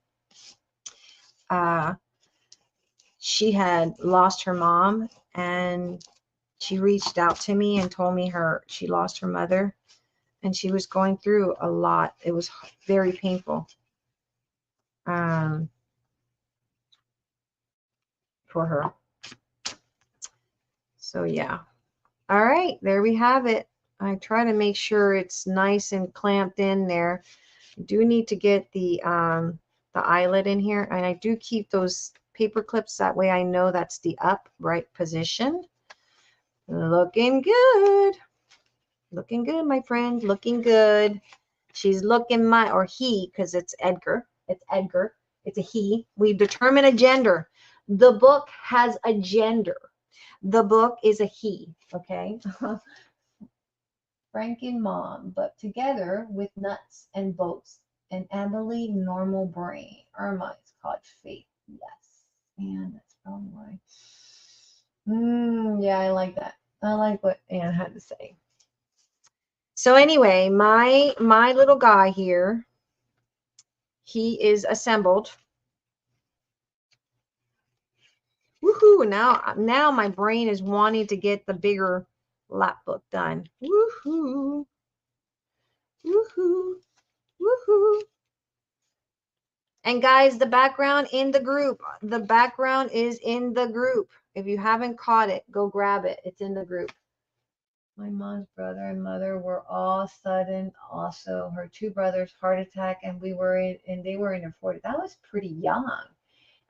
she had lost her mom and she reached out to me and told me she lost her mother and she was going through a lot. It was very painful. For her. So yeah. All right, there we have it. I try to make sure it's nice and clamped in there. I do need to get the eyelet in here, and I do keep those paper clips, that way I know that's the upright position. Looking good. Looking good, my friend. Looking good. She's looking or he, because it's Edgar. It's Edgar. It's a he. We determine a gender. The book has a gender. The book is a he, okay? Frank and Mom, but together with nuts and bolts. And Emily, normal brain. Irma is called Faith. Yes. And that's probably why. Yeah, I like that. I like what Anne had to say. So anyway, my little guy here, he is assembled. Woohoo! Now my brain is wanting to get the bigger lap book done. Woohoo! Woohoo! Woohoo! And guys, the background in the group. The background is in the group. If you haven't caught it, go grab it. It's in the group. My mom's brother and mother were all sudden. Also, her 2 brothers heart attack, and they were in their 40s. That was pretty young.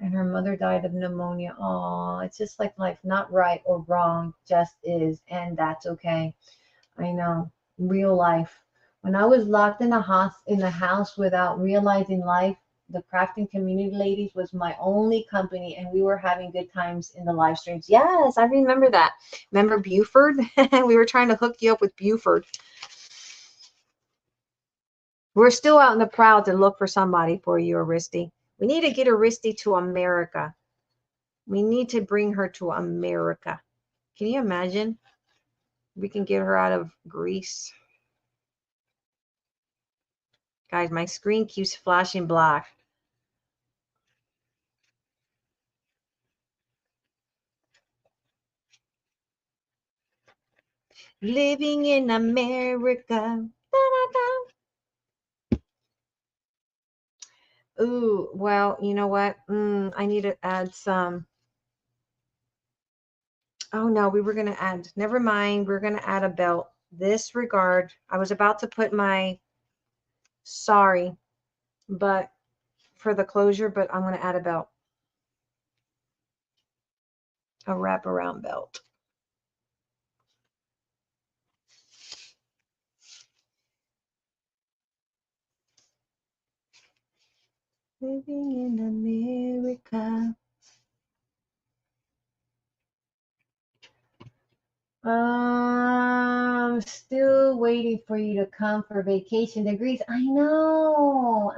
And her mother died of pneumonia. Oh, it's just like life, not right or wrong, just is, and that's okay. I know, real life. When I was locked in the house without realizing life, the crafting community ladies was my only company, and we were having good times in the live streams. Yes, I remember that. Remember Buford? We were trying to hook you up with Buford. We're still out in the prowl to look for somebody for you, Aristi. We need to get Aristi to America. We need to bring her to America. Can you imagine? We can get her out of Greece. Guys, my screen keeps flashing black. Living in America. Ooh, well, you know what? I need to add some. Oh no, we were going to add, never mind. We're going to add a belt. Disregard. I was about to put my, sorry, but for the closure, but I'm going to add a belt. A wraparound belt. Living in America. Still waiting for you to come for vacation to Greece. I know,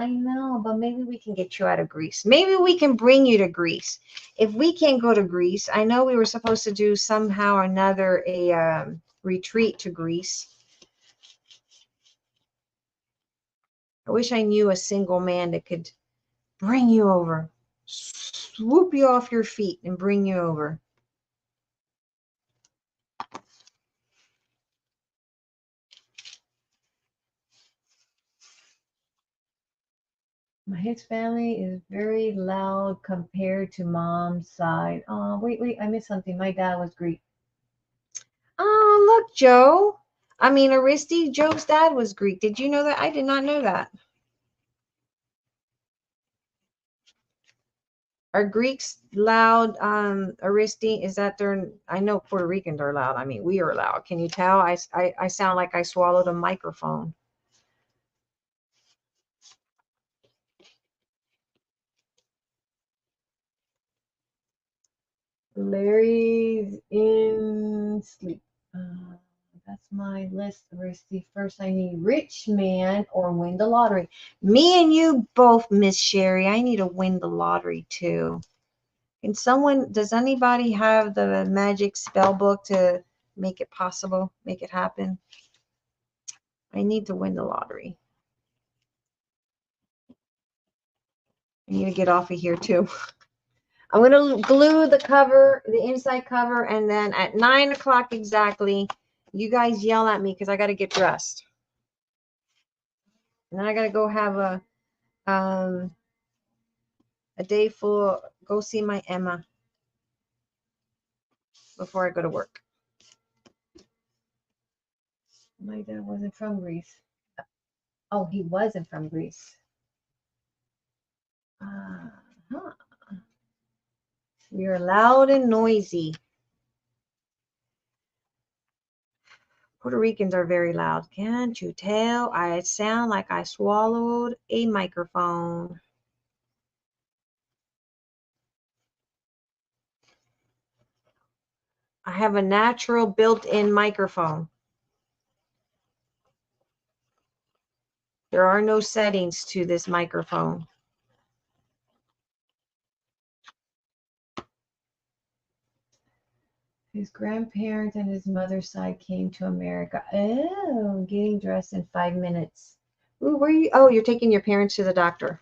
but maybe we can get you out of Greece. Maybe we can bring you to Greece. If we can't go to Greece, I know we were supposed to do somehow or another a retreat to Greece. I wish I knew a single man that could bring you over, swoop you off your feet and bring you over. His family is very loud compared to mom's side. Oh, wait, I missed something. My dad was Greek. Oh, look, Joe. I mean, Aristi, Joe's dad was Greek. Did you know that? I did not know that. Are Greeks loud? Aristi, is that their? I know Puerto Ricans are loud. I mean, we are loud. Can you tell? I sound like I swallowed a microphone. Larry's in sleep. That's my list. Risky. First, I need rich man or win the lottery. Me and you both, Miss Sherry. I need to win the lottery too. Can someone? Does anybody have the magic spell book to make it possible? Make it happen. I need to win the lottery. I need to get off of here too. I'm gonna glue the cover, the inside cover, and then at 9 o'clock exactly, you guys yell at me because I gotta get dressed. And then I gotta go have a day full. Go see my Emma before I go to work. My dad wasn't from Greece. Oh, he wasn't from Greece. Uh-huh. We are loud and noisy. Puerto Ricans are very loud. Can't you tell? I sound like I swallowed a microphone. I have a natural built-in microphone. There are no settings to this microphone. His grandparents and his mother's side came to America. Oh, getting dressed in 5 minutes. Ooh, where are you? Oh, you're taking your parents to the doctor.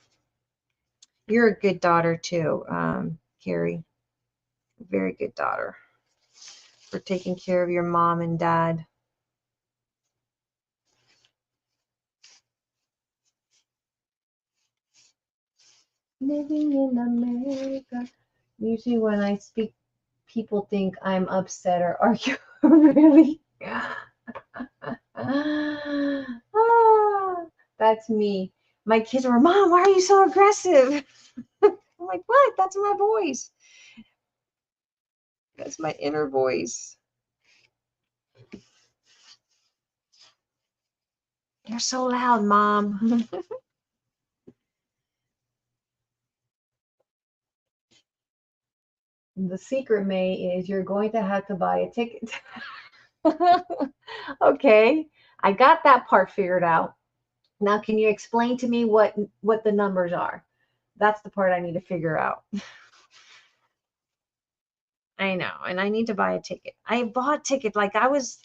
You're a good daughter too, Carrie. Very good daughter for taking care of your mom and dad. Living in America. Usually when I speak, people think I'm upset or argue. Really? That's me. My kids were, Mom, why are you so aggressive? I'm like, what? That's my voice. That's my inner voice. You're so loud, Mom. The secret, May, is you're going to have to buy a ticket. Okay, I got that part figured out. Now, can you explain to me what the numbers are? That's the part I need to figure out. I know. And I need to buy a ticket. I bought tickets. Like I was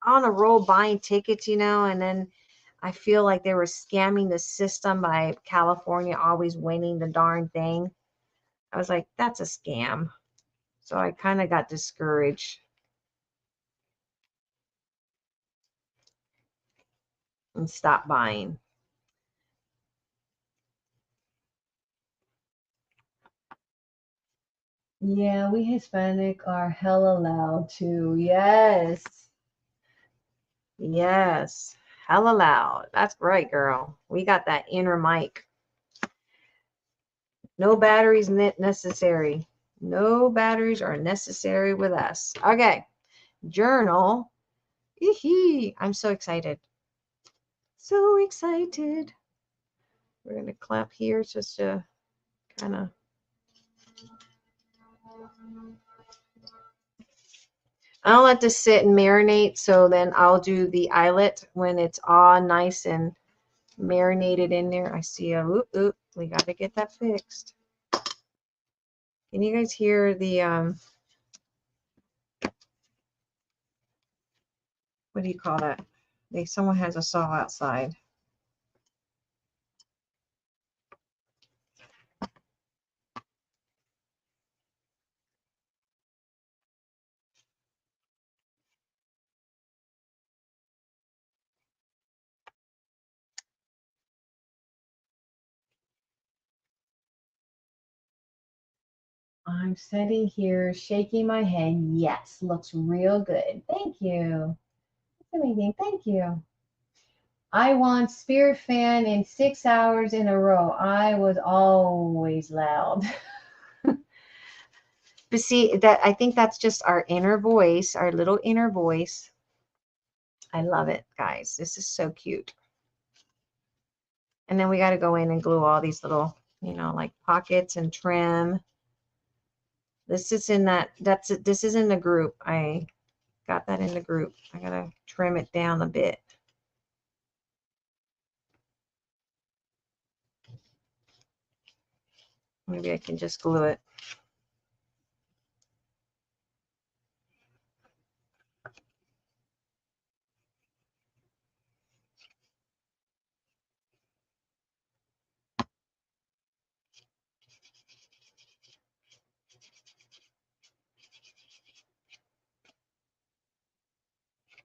on a roll buying tickets, you know, and then I feel like they were scamming the system by California always winning the darn thing. I was like, that's a scam. So I kind of got discouraged and stopped buying. Yeah, we Hispanic are hella loud too. Yes. Yes. Hella loud. That's right, girl. We got that inner mic. No batteries necessary. No batteries are necessary with us. Okay. Journal. I'm so excited. So excited. We're going to clap here just to kind of. I'll let this sit and marinate. So then I'll do the eyelet when it's all nice and marinated in there. I see a oop. We got to get that fixed. Can you guys hear the what do you call that? Someone has a saw outside. I'm sitting here shaking my head. Yes, looks real good. Thank you. That's amazing. Thank you. I won Spirit Fan in 6 hours in a row. I was always loud. But see, that I think that's just our inner voice, our little inner voice. I love it, guys. This is so cute. And then we got to go in and glue all these little, like pockets and trim. This is in this is in the group. I got that in the group. I got to trim it down a bit. Maybe I can just glue it.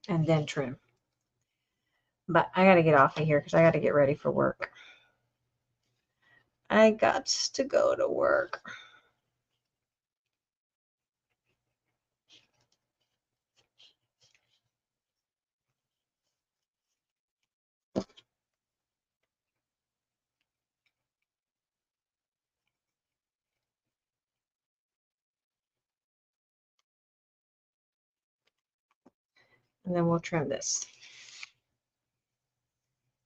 And then trim. But I got to get off of here because I got to get ready for work. I got to go to work. And then we'll trim this.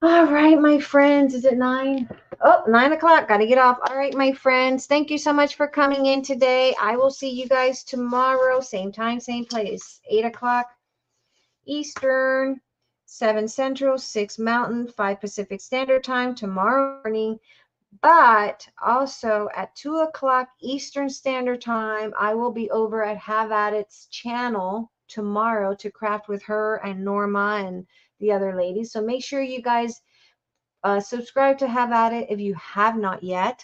All right, my friends. Is it 9? Oh, 9 o'clock. Got to get off. All right, my friends. Thank you so much for coming in today. I will see you guys tomorrow. Same time, same place. 8 o'clock Eastern, 7 Central, 6 Mountain, 5 Pacific Standard Time tomorrow morning. But also at 2 o'clock Eastern Standard Time, I will be over at Have At It's channel tomorrow to craft with her and Norma and the other ladies. So make sure you guys subscribe to Have At It if you have not yet.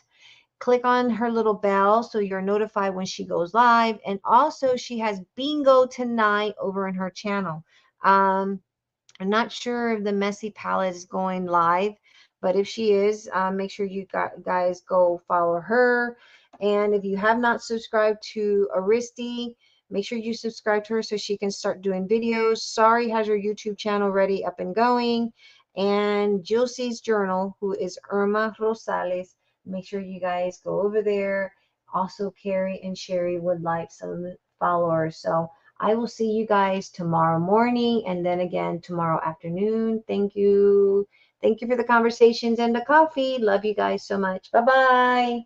Click on her little bell so you're notified when she goes live. And also she has bingo tonight over in her channel. I'm not sure if the Messy Palette is going live, but if she is, make sure you guys go follow her. And if you have not subscribed to Aristi, make sure you subscribe to her so she can start doing videos. Sorry has her YouTube channel ready, up and going. And Josie's Journal, who is Irma Rosales, make sure you guys go over there. Also, Carrie and Sherry would like some followers. So I will see you guys tomorrow morning and then again tomorrow afternoon. Thank you. Thank you for the conversations and the coffee. Love you guys so much. Bye-bye.